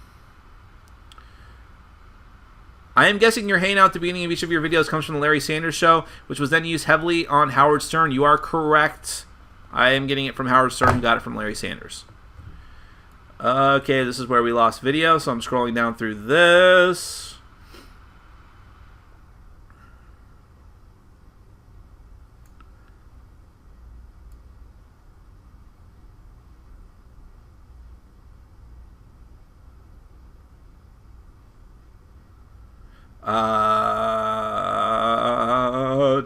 I am guessing your hangout at the beginning of each of your videos comes from the Larry Sanders Show, which was then used heavily on Howard Stern. You are correct. I am getting it from Howard Stern, who got it from Larry Sanders. Okay, this is where we lost video, so I'm scrolling down through this.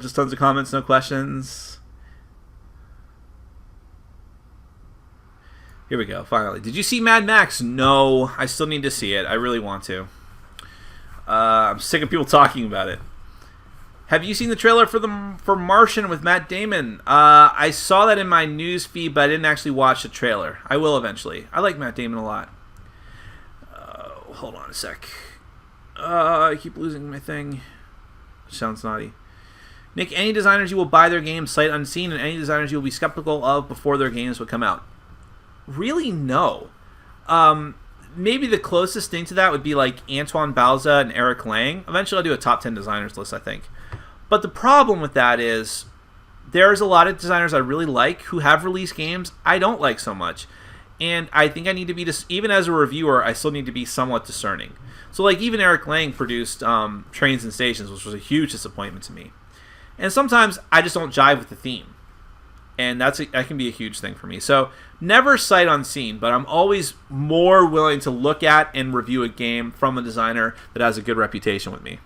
Just tons of comments, no questions. Here we go, finally. Did you see Mad Max? No, I still need to see it. I really want to. I'm sick of people talking about it. Have you seen the trailer for Martian with Matt Damon? I saw that in my news feed, but I didn't actually watch the trailer. I will eventually. I like Matt Damon a lot. Hold on a sec. I keep losing my thing. Sounds naughty. Nick, any designers you will buy their games sight unseen, and any designers you will be skeptical of before their games would come out? Really, no. Maybe the closest thing to that would be like Antoine Bauza and Eric Lang. Eventually I'll do a top 10 designers list, I think. But the problem with that is there's a lot of designers I really like who have released games I don't like so much. And I think I need to be, even as a reviewer, I still need to be somewhat discerning. So like even Eric Lang produced Trains and Stations, which was a huge disappointment to me. And sometimes I just don't jive with the theme. And that can be a huge thing for me. So never sight unseen, but I'm always more willing to look at and review a game from a designer that has a good reputation with me.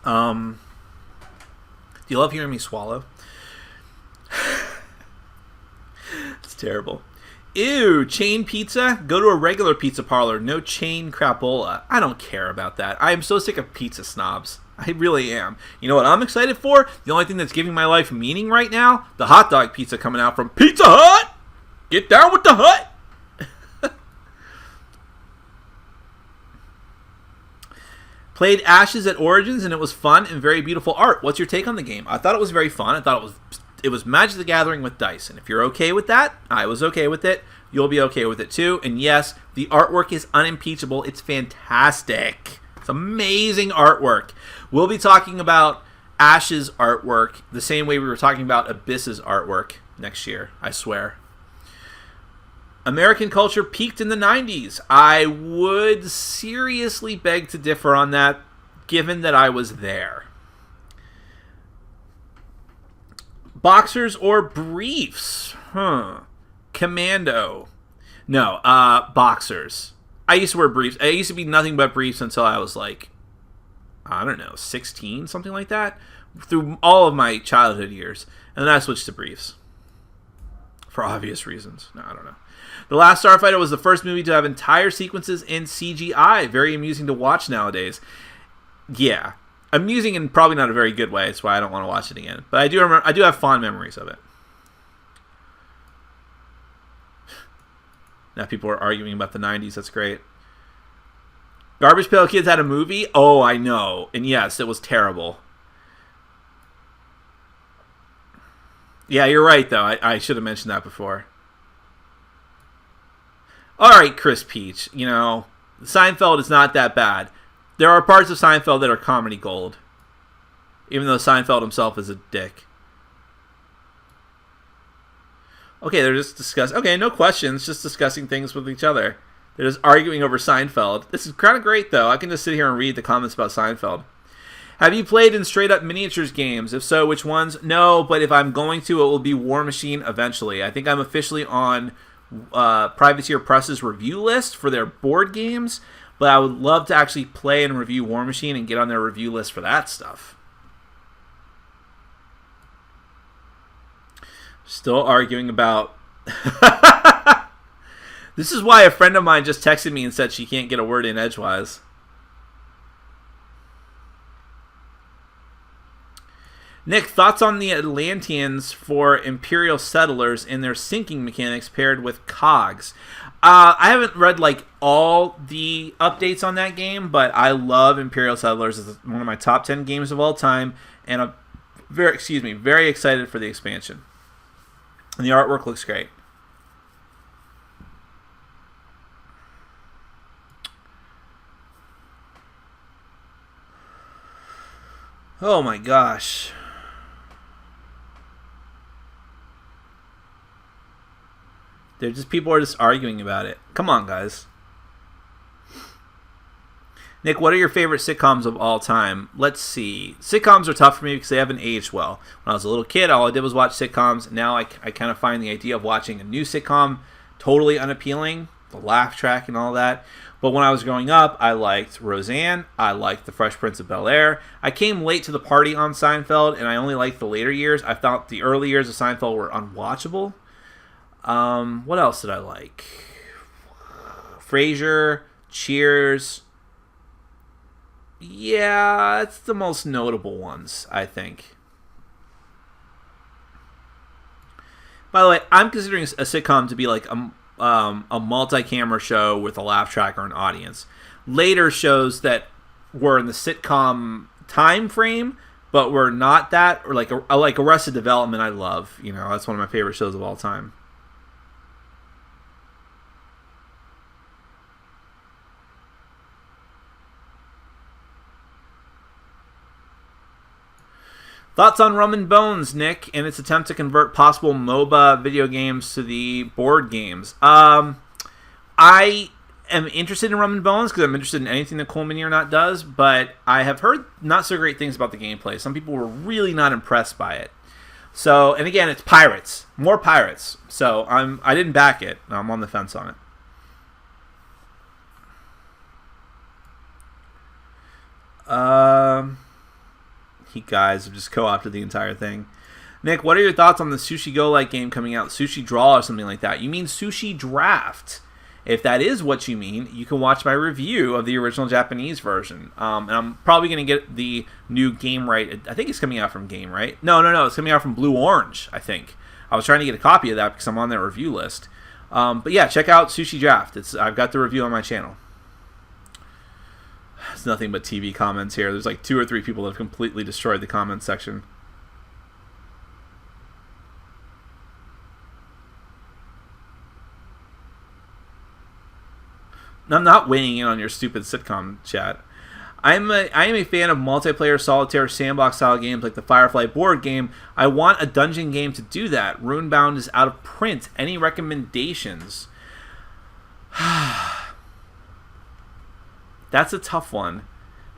Do you love hearing me swallow? It's terrible. Ew, chain pizza? Go to a regular pizza parlor. No chain crapola. I don't care about that. I am so sick of pizza snobs. I really am. You know what I'm excited for? The only thing that's giving my life meaning right now? The hot dog pizza coming out from Pizza Hut! Get down with the Hut! Played Ashes at Origins and it was fun and very beautiful art. What's your take on the game? I thought it was very fun. I thought it was Magic the Gathering with dice. And if you're okay with that, I was okay with it. You'll be okay with it too. And yes, the artwork is unimpeachable. It's fantastic. It's amazing artwork. We'll be talking about Ash's artwork the same way we were talking about Abyss's artwork next year, I swear. American culture peaked in the 90s. I would seriously beg to differ on that, given that I was there. Boxers or briefs? Commando. No, boxers. I used to wear briefs. I used to be nothing but briefs until I was like, I don't know, 16, something like that, through all of my childhood years. And then I switched to briefs. For obvious reasons. No, I don't know. The Last Starfighter was the first movie to have entire sequences in CGI. Very amusing to watch nowadays. Yeah. amusing in probably not a very good way. That's why I don't want to watch it again. But I do remember. I do have fond memories of it. Now people are arguing about the 90s. That's great. Garbage Pail Kids had a movie? Oh, I know. And yes, it was terrible. Yeah, you're right, though. I should have mentioned that before. All right, Chris Peach. You know, Seinfeld is not that bad. There are parts of Seinfeld that are comedy gold. Even though Seinfeld himself is a dick. Okay, they're just discussing... Okay, no questions. Just discussing things with each other. They're just arguing over Seinfeld. This is kind of great, though. I can just sit here and read the comments about Seinfeld. Have you played in straight-up miniatures games? If so, which ones? No, but if I'm going to, it will be War Machine eventually. I think I'm officially on Privateer Press's review list for their board games, but I would love to actually play and review War Machine and get on their review list for that stuff. Still arguing about... This is why a friend of mine just texted me and said she can't get a word in edgewise. Nick, thoughts on the Atlanteans for Imperial Settlers and their sinking mechanics paired with cogs? I haven't read like all the updates on that game, but I love Imperial Settlers. It's one of my top 10 games of all time, and I'm very excited for the expansion. And the artwork looks great. Oh my gosh. People are just arguing about it. Come on, guys. Nick, what are your favorite sitcoms of all time? Let's see. Sitcoms are tough for me because they haven't aged well. When I was a little kid, all I did was watch sitcoms. Now I kind of find the idea of watching a new sitcom totally unappealing. The laugh track and all that. But when I was growing up, I liked Roseanne. I liked The Fresh Prince of Bel-Air. I came late to the party on Seinfeld, and I only liked the later years. I thought the early years of Seinfeld were unwatchable. What else did I like? Frasier, Cheers. Yeah, it's the most notable ones, I think. By the way, I'm considering a sitcom to be like a multi-camera show with a laugh track or an audience. Later shows that were in the sitcom time frame, but were not that, or like Arrested Development, I love. You know, that's one of my favorite shows of all time. Thoughts on Rum and Bones, Nick, and its attempt to convert possible MOBA video games to the board games? I am interested in Rum and Bones because I'm interested in anything that Cool Mini or Not does, but I have heard not so great things about the gameplay. Some people were really not impressed by it. So, and again, it's pirates. More pirates. So, I didn't back it. I'm on the fence on it. You guys have just co-opted the entire thing. Nick, what are your thoughts on the Sushi Go-like game coming out? Sushi Draw or something like that. You mean Sushi Draft. If that is what you mean, you can watch my review of the original Japanese version. And I'm probably going to get the new Game Right. I think it's coming out from Game Right. No. It's coming out from Blue Orange, I think. I was trying to get a copy of that because I'm on their review list. But yeah, check out Sushi Draft. I've got the review on my channel. It's nothing but TV comments here. There's like 2 or 3 people that have completely destroyed the comments section. I'm not weighing in on your stupid sitcom chat. I am a fan of multiplayer solitaire sandbox style games like the Firefly board game. I want a dungeon game to do that. Runebound is out of print. Any recommendations? That's a tough one.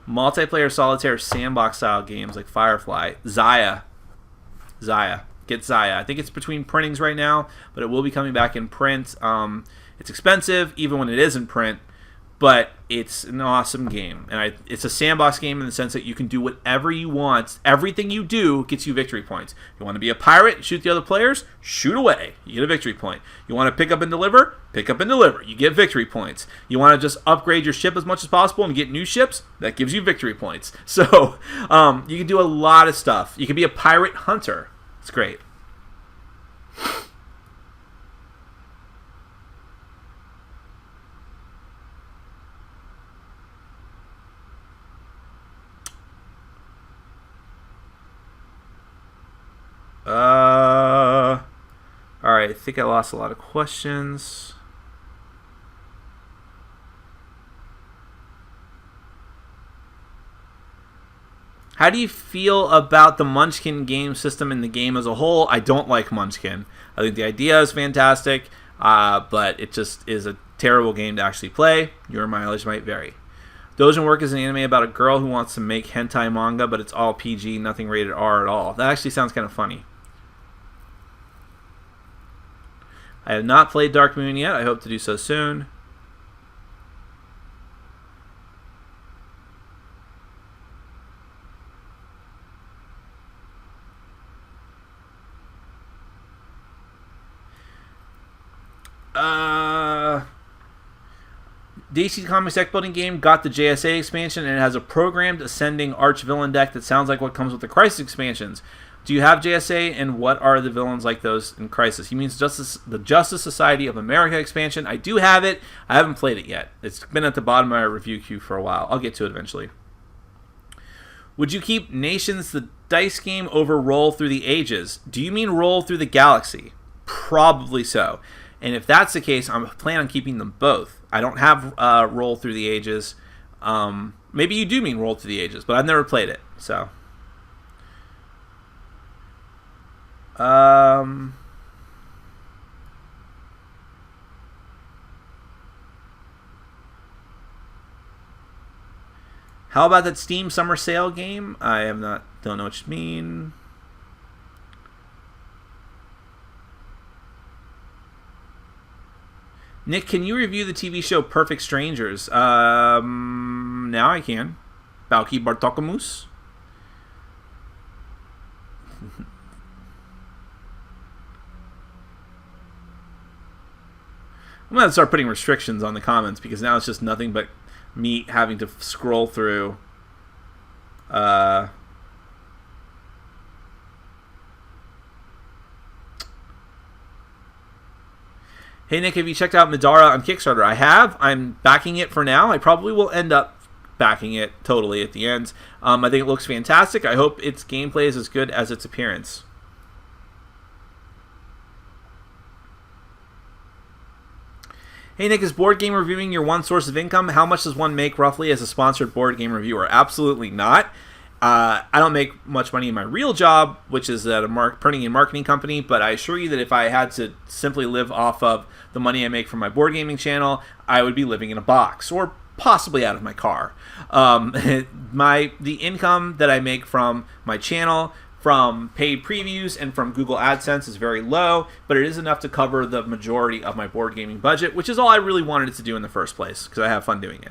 Multiplayer solitaire sandbox style games like Firefly. Zaya. Get Zaya. I think it's between printings right now, but it will be coming back in print. It's expensive, even when it is in print. but it's an awesome game. And it's a sandbox game in the sense that you can do whatever you want. Everything you do gets you victory points. You want to be a pirate and shoot the other players? Shoot away. You get a victory point. You want to pick up and deliver? Pick up and deliver. You get victory points. You want to just upgrade your ship as much as possible and get new ships? That gives you victory points. So you can do a lot of stuff. You can be a pirate hunter. It's great. Alright, I think I lost a lot of questions. How do you feel about the Munchkin game system in the game as a whole? I don't like Munchkin. I think the idea is fantastic, but it just is a terrible game to actually play. Your mileage might vary. Doesn't work as an anime about a girl who wants to make hentai manga, but it's all PG, nothing rated R at all. That actually sounds kind of funny. I have not played Dark Moon yet. I hope to do so soon. DC Comics deck building game got the JSA expansion, and it has a programmed ascending arch villain deck that sounds like what comes with the Crisis expansions. Do you have JSA, and what are the villains like those in Crisis? He means the Justice Society of America expansion. I do have it. I haven't played it yet. It's been at the bottom of my review queue for a while. I'll get to it eventually. Would you keep Nations the dice game over Roll Through the Ages? Do you mean Roll Through the Galaxy? Probably so. And if that's the case, I'm planning on keeping them both. I don't have Roll Through the Ages. Maybe you do mean Roll Through the Ages, but I've never played it. So, how about that Steam Summer Sale game? Don't know what you mean. Nick, can you review the TV show Perfect Strangers? Now I can. Balki Bartokomous. I'm going to start putting restrictions on the comments because now it's just nothing but me having to scroll through. Hey Nick, have you checked out Madara on Kickstarter? I have. I'm backing it for now. I probably will end up backing it totally at the end. I think it looks fantastic. I hope its gameplay is as good as its appearance. Hey Nick, is board game reviewing your one source of income? How much does one make roughly as a sponsored board game reviewer? Absolutely not. I don't make much money in my real job, which is at a printing and marketing company, but I assure you that if I had to simply live off of the money I make from my board gaming channel, I would be living in a box or possibly out of my car. The income that I make from my channel, from paid previews, and from Google AdSense is very low, but it is enough to cover the majority of my board gaming budget, which is all I really wanted it to do in the first place, because I have fun doing it.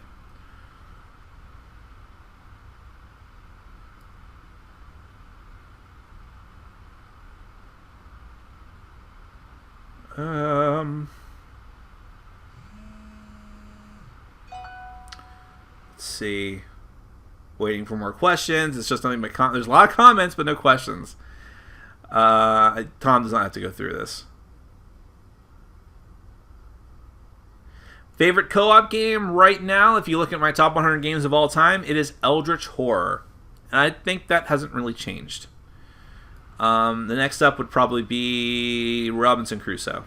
Let's see. Waiting for more questions. It's just nothing but there's a lot of comments, but no questions. Tom does not have to go through this. Favorite co-op game right now, if you look at my top 100 games of all time, it is Eldritch Horror. And I think that hasn't really changed. The next up would probably be Robinson Crusoe.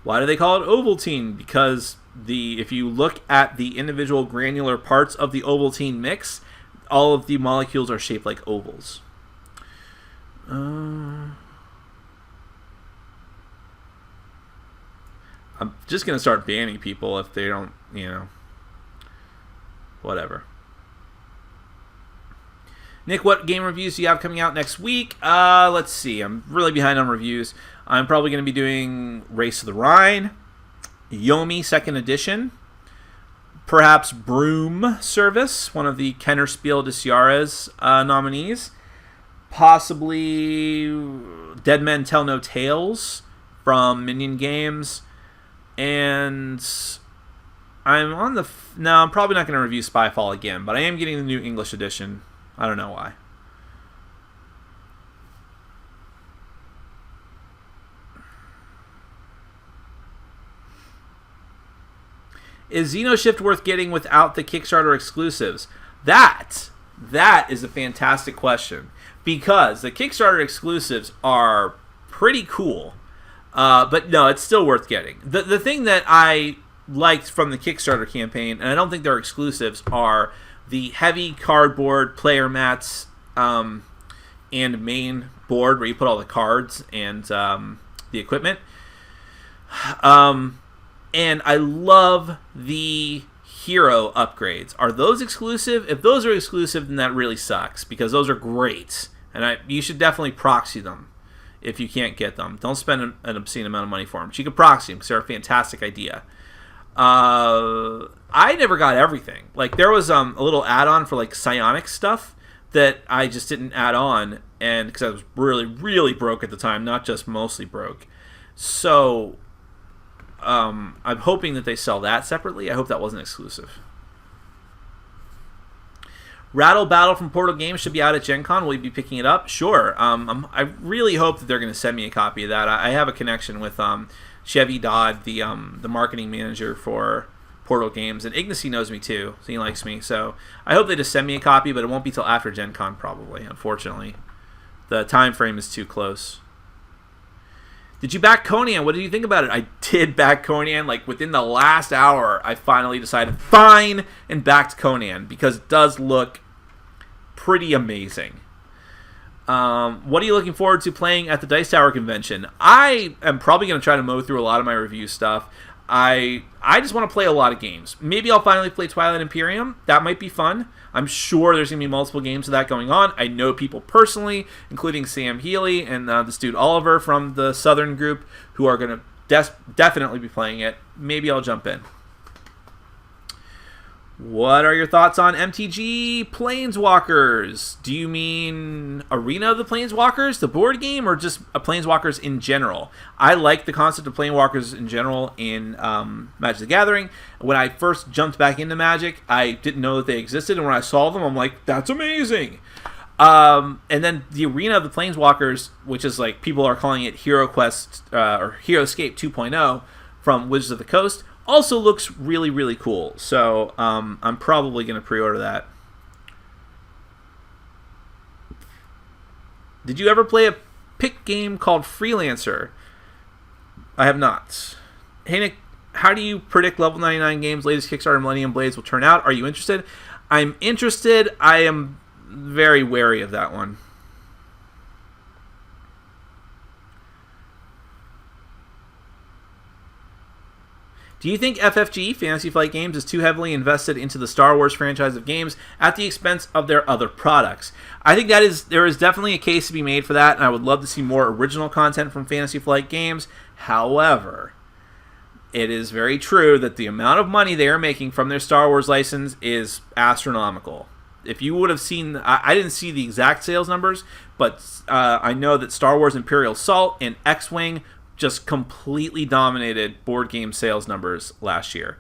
Why do they call it Ovaltine? Because if you look at the individual granular parts of the Ovaltine mix, all of the molecules are shaped like ovals. I'm just going to start banning people if they don't, whatever. Nick, what game reviews do you have coming out next week? Let's see. I'm really behind on reviews. I'm probably going to be doing Race of the Rhine, Yomi 2nd Edition, perhaps Broom Service, one of the Kennerspiel des Jahres nominees, possibly Dead Men Tell No Tales from Minion Games, and I'm probably not going to review Spyfall again, but I am getting the new English edition. I don't know why. Is Xenoshyft worth getting without the Kickstarter exclusives? That is a fantastic question, because the Kickstarter exclusives are pretty cool. But no, it's still worth getting. The thing that I liked from the Kickstarter campaign, and I don't think they're exclusives, are the heavy cardboard player mats and main board where you put all the cards and the equipment. And I love the hero upgrades. Are those exclusive? If those are exclusive, then that really sucks, because those are great. And you should definitely proxy them if you can't get them. Don't spend an obscene amount of money for them. But you can proxy them because they're a fantastic idea. I never got everything. Like, there was a little add-on for like psionic stuff that I just didn't add on, and because I was really, really broke at the time, not just mostly broke. So I'm hoping that they sell that separately. I hope that wasn't exclusive. Rattle Battle from Portal Games should be out at Gen Con. Will you be picking it up? Sure. I really hope that they're going to send me a copy of that. I have a connection with Chevy Dodd, the marketing manager for Portal Games, and Ignacy knows me too, so he likes me. So I hope they just send me a copy, but it won't be till after Gen Con probably, unfortunately. The time frame is too close. Did you back Conan? What did you think about it? I did back Conan. Like, within the last hour, I finally decided, fine, and backed Conan, because it does look pretty amazing. What are you looking forward to playing at the Dice Tower convention? I am probably going to try to mow through a lot of my review stuff. I just want to play a lot of games. Maybe I'll finally play Twilight Imperium. That might be fun. I'm sure there's going to be multiple games of that going on. I know people personally, including Sam Healy and this dude Oliver from the Southern group, who are going to definitely be playing it. Maybe I'll jump in. What are your thoughts on MTG Planeswalkers? Do you mean Arena of the Planeswalkers, the board game, or just Planeswalkers in general? I like the concept of Planeswalkers in general in Magic the Gathering. When I first jumped back into Magic, I didn't know that they existed, and when I saw them, I'm like, that's amazing! And then the Arena of the Planeswalkers, which is like, people are calling it Hero Quest or Heroescape 2.0 from Wizards of the Coast, also looks really, really cool. So I'm probably going to pre-order that. Did you ever play a pick game called Freelancer? I have not. Hey, Nick, how do you predict Level 99 Games' latest Kickstarter Millennium Blades will turn out? Are you interested? I'm interested. I am very wary of that one. Do you think FFG, Fantasy Flight Games, is too heavily invested into the Star Wars franchise of games at the expense of their other products? I think there is definitely a case to be made for that, and I would love to see more original content from Fantasy Flight Games. However, it is very true that the amount of money they are making from their Star Wars license is astronomical. If you would have seen, I didn't see the exact sales numbers, but I know that Star Wars Imperial Assault and X-Wing just completely dominated board game sales numbers last year.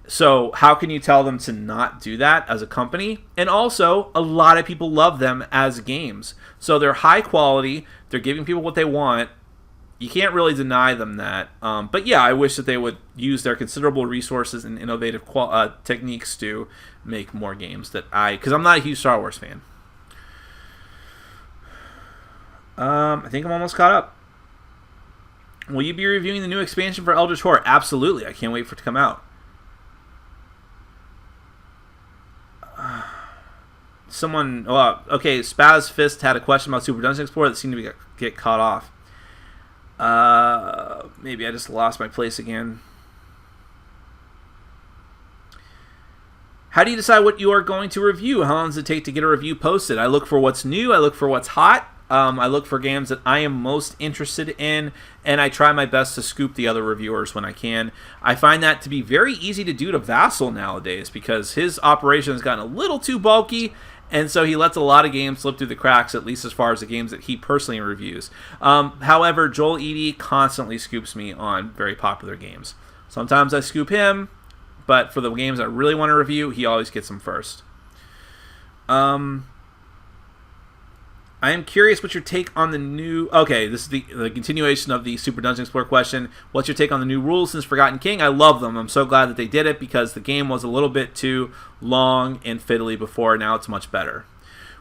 So how can you tell them to not do that as a company? And also, a lot of people love them as games. So they're high quality. They're giving people what they want. You can't really deny them that. But yeah, I wish that they would use their considerable resources and innovative techniques to make more games. Because I'm not a huge Star Wars fan. I think I'm almost caught up. Will you be reviewing the new expansion for Eldritch Horror? Absolutely. I can't wait for it to come out. Okay, Spaz Fist had a question about Super Dungeon Explorer that seemed to get caught off. Maybe I just lost my place again. How do you decide what you are going to review? How long does it take to get a review posted? I look for what's new. I look for what's hot. I look for games that I am most interested in, and I try my best to scoop the other reviewers when I can. I find that to be very easy to do to Vassal nowadays because his operation has gotten a little too bulky, and so he lets a lot of games slip through the cracks, at least as far as the games that he personally reviews. However, Joel Edie constantly scoops me on very popular games. Sometimes I scoop him, but for the games I really want to review, he always gets them first. I am curious what your take on the new... Okay, this is the continuation of the Super Dungeon Explorer question. What's your take on the new rules since Forgotten King? I love them. I'm so glad that they did it because the game was a little bit too long and fiddly before. Now it's much better.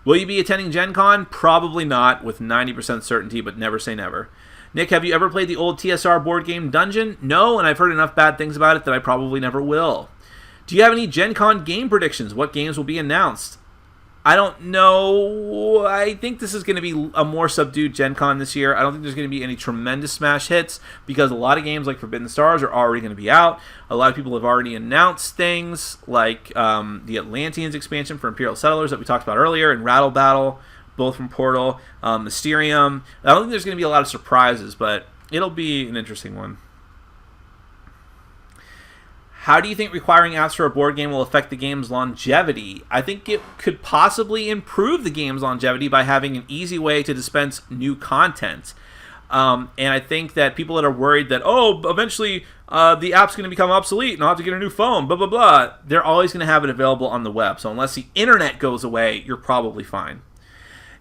Will you be attending Gen Con? Probably not with 90% certainty, but never say never. Nick, have you ever played the old TSR board game Dungeon? No, and I've heard enough bad things about it that I probably never will. Do you have any Gen Con game predictions? What games will be announced? I don't know. I think this is going to be a more subdued Gen Con this year. I don't think there's going to be any tremendous smash hits because a lot of games like Forbidden Stars are already going to be out. A lot of people have already announced things like the Atlanteans expansion for Imperial Settlers that we talked about earlier and Rattle Battle, both from Portal, Mysterium. I don't think there's going to be a lot of surprises, but it'll be an interesting one. How do you think requiring apps for a board game will affect the game's longevity? I think it could possibly improve the game's longevity by having an easy way to dispense new content. And I think that people that are worried that, eventually the app's going to become obsolete and I'll have to get a new phone, blah, blah, blah, they're always going to have it available on the web. So unless the internet goes away, you're probably fine.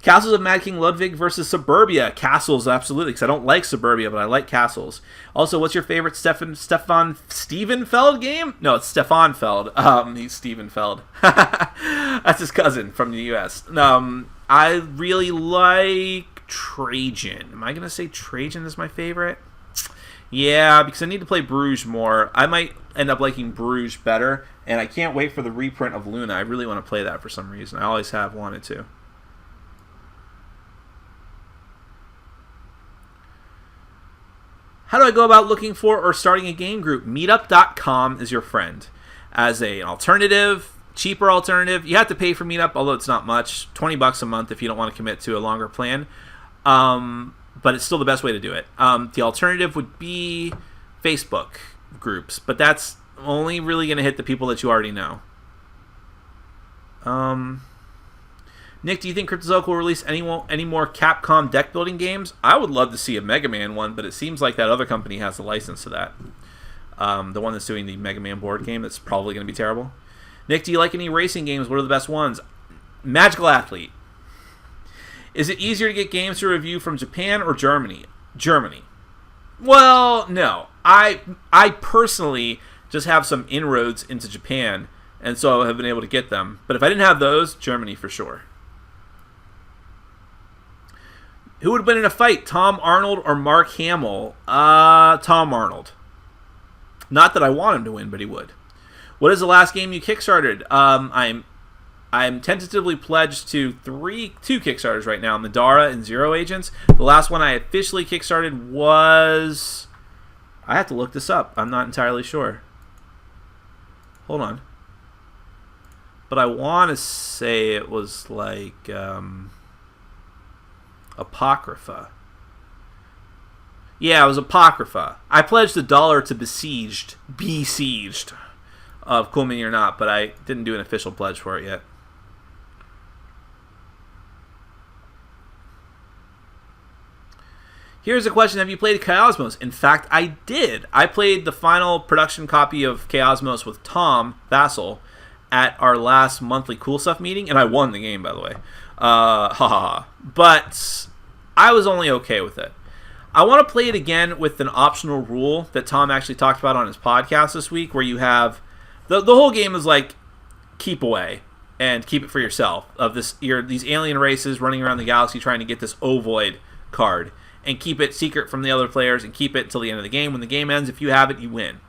Castles of Mad King Ludwig versus Suburbia. Castles, absolutely, because I don't like Suburbia, but I like Castles. Also, what's your favorite Stefan Feld game? No, it's Stefan Feld. He's Stephen Feld. That's his cousin from the U.S. I really like Trajan. Am I going to say Trajan is my favorite? Yeah, because I need to play Bruges more. I might end up liking Bruges better, and I can't wait for the reprint of Luna. I really want to play that for some reason. I always have wanted to. How do I go about looking for or starting a game group? Meetup.com is your friend. As an alternative, cheaper alternative, you have to pay for Meetup, although it's not much. $20 a month if you don't want to commit to a longer plan. But it's still the best way to do it. The alternative would be Facebook groups, but that's only really going to hit the people that you already know. Nick, do you think Cryptozoic will release any more Capcom deck building games? I would love to see a Mega Man one, but it seems like that other company has the license to that. The one that's doing the Mega Man board game that's probably going to be terrible. Nick, do you like any racing games? What are the best ones? Magical Athlete. Is it easier to get games to review from Japan or Germany? Germany. Well, no. I personally just have some inroads into Japan, and so I have been able to get them. But if I didn't have those, Germany for sure. Who would win in a fight, Tom Arnold or Mark Hamill? Tom Arnold. Not that I want him to win, but he would. What is the last game you kickstarted? I'm tentatively pledged to two Kickstarters right now, Madara and Zero Agents. The last one I officially kickstarted was... I have to look this up. I'm not entirely sure. Hold on. But I want to say it was like... Apocrypha. Yeah, it was Apocrypha. I pledged $1 to Besieged of Cool Mini or Not, but I didn't do an official pledge for it yet. Here's a question. Have you played Chaosmos? In fact, I did. I played the final production copy of Chaosmos with Tom Vassal at our last monthly Cool Stuff meeting, and I won the game, by the way. But I was only okay with it. I want to play it again with an optional rule that Tom actually talked about on his podcast this week, where you have the whole game is like keep away and keep it for yourself of these alien races running around the galaxy trying to get this ovoid card and keep it secret from the other players and keep it until the end of the game. When the game ends, if you have it, you win.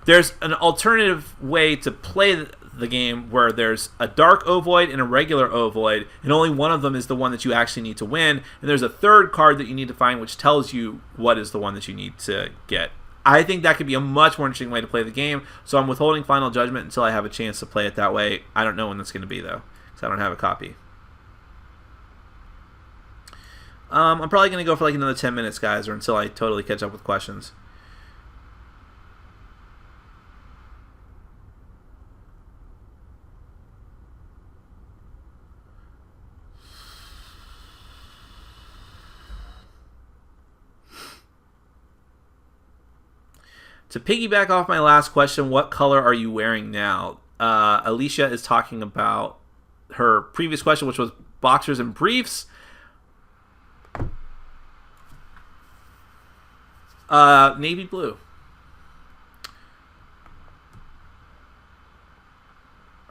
There's an alternative way to play the game where there's a dark ovoid and a regular ovoid, and only one of them is the one that you actually need to win, and there's a third card that you need to find which tells you what is the one that you need to get I think that could be a much more interesting way to play the game. So I'm withholding final judgment until I have a chance to play it that way. I don't know when that's going to be, though, because I don't have a copy. I'm probably going to go for like another 10 minutes, guys, or until I totally catch up with questions. To piggyback off my last question, what color are you wearing now? Alicia is talking about her previous question, which was boxers and briefs. Navy blue.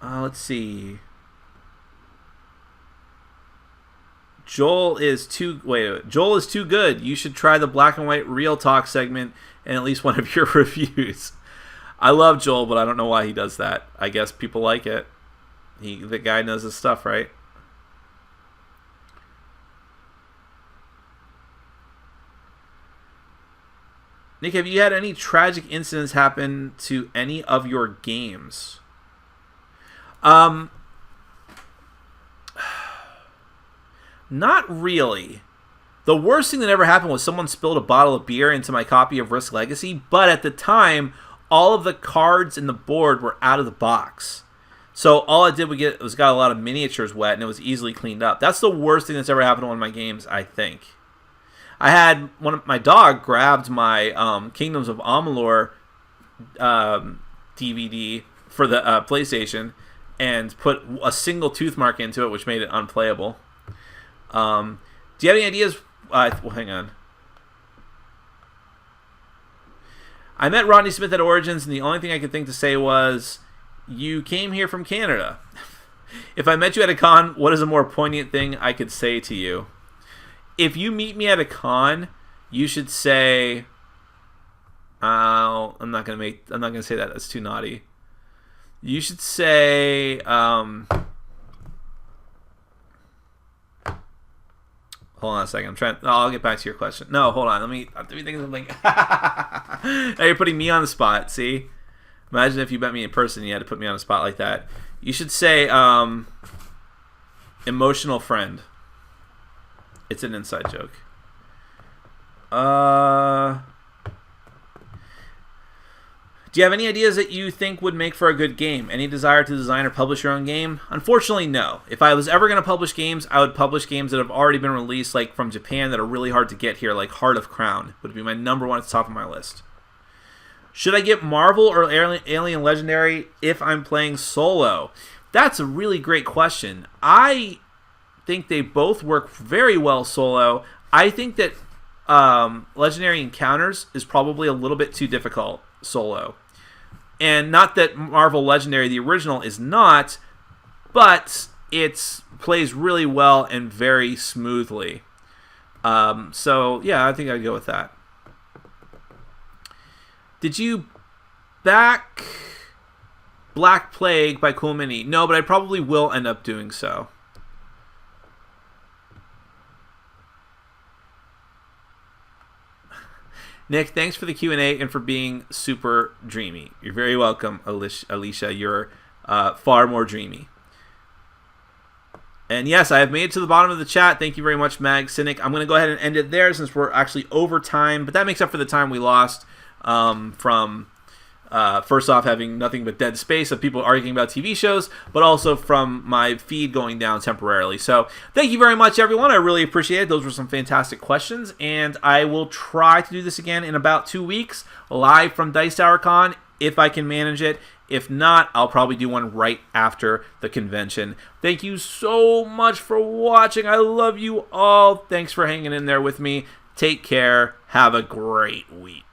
Let's see. Joel is too good. You should try the black and white real talk segment in at least one of your reviews. I love Joel, but I don't know why he does that. I guess people like it. The guy knows his stuff, right? Nick, have you had any tragic incidents happen to any of your games? Not really. The worst thing that ever happened was someone spilled a bottle of beer into my copy of Risk Legacy, but at the time, all of the cards in the board were out of the box. So all I did was got a lot of miniatures wet, and it was easily cleaned up. That's the worst thing that's ever happened to one of my games, I think. I had my dog grabbed my Kingdoms of Amalur DVD for the PlayStation and put a single tooth mark into it, which made it unplayable. Do you have any ideas? Well, hang on. I met Rodney Smith at Origins, and the only thing I could think to say was, you came here from Canada. If I met you at a con, what is a more poignant thing I could say to you? If you meet me at a con, you should say, I'm not gonna say that. That's too naughty. You should say, hold on a second. I'll get back to your question. No, hold on. Let me think of something. Now you're putting me on the spot. See? Imagine if you met me in person and you had to put me on the spot like that. You should say, emotional friend. It's an inside joke. Do you have any ideas that you think would make for a good game? Any desire to design or publish your own game? Unfortunately, no. If I was ever going to publish games, I would publish games that have already been released, like from Japan, that are really hard to get here, like Heart of Crown would be my number one at the top of my list. Should I get Marvel or Alien Legendary if I'm playing solo? That's a really great question. I think they both work very well solo. I think that Legendary Encounters is probably a little bit too difficult solo. And not that Marvel Legendary, the original, is not, but it plays really well and very smoothly. So, yeah, I think I'd go with that. Did you back Black Plague by Cool Mini? No, but I probably will end up doing so. Nick, thanks for the Q&A and for being super dreamy. You're very welcome, Alicia. You're far more dreamy. And yes, I have made it to the bottom of the chat. Thank you very much, Mag Cynic. I'm going to go ahead and end it there since we're actually over time. But that makes up for the time we lost from, first off, having nothing but dead space of people arguing about TV shows, but also from my feed going down temporarily. So thank you very much, everyone. I really appreciate it. Those were some fantastic questions. And I will try to do this again in about 2 weeks, live from Dice Tower Con, if I can manage it. If not, I'll probably do one right after the convention. Thank you so much for watching. I love you all. Thanks for hanging in there with me. Take care. Have a great week.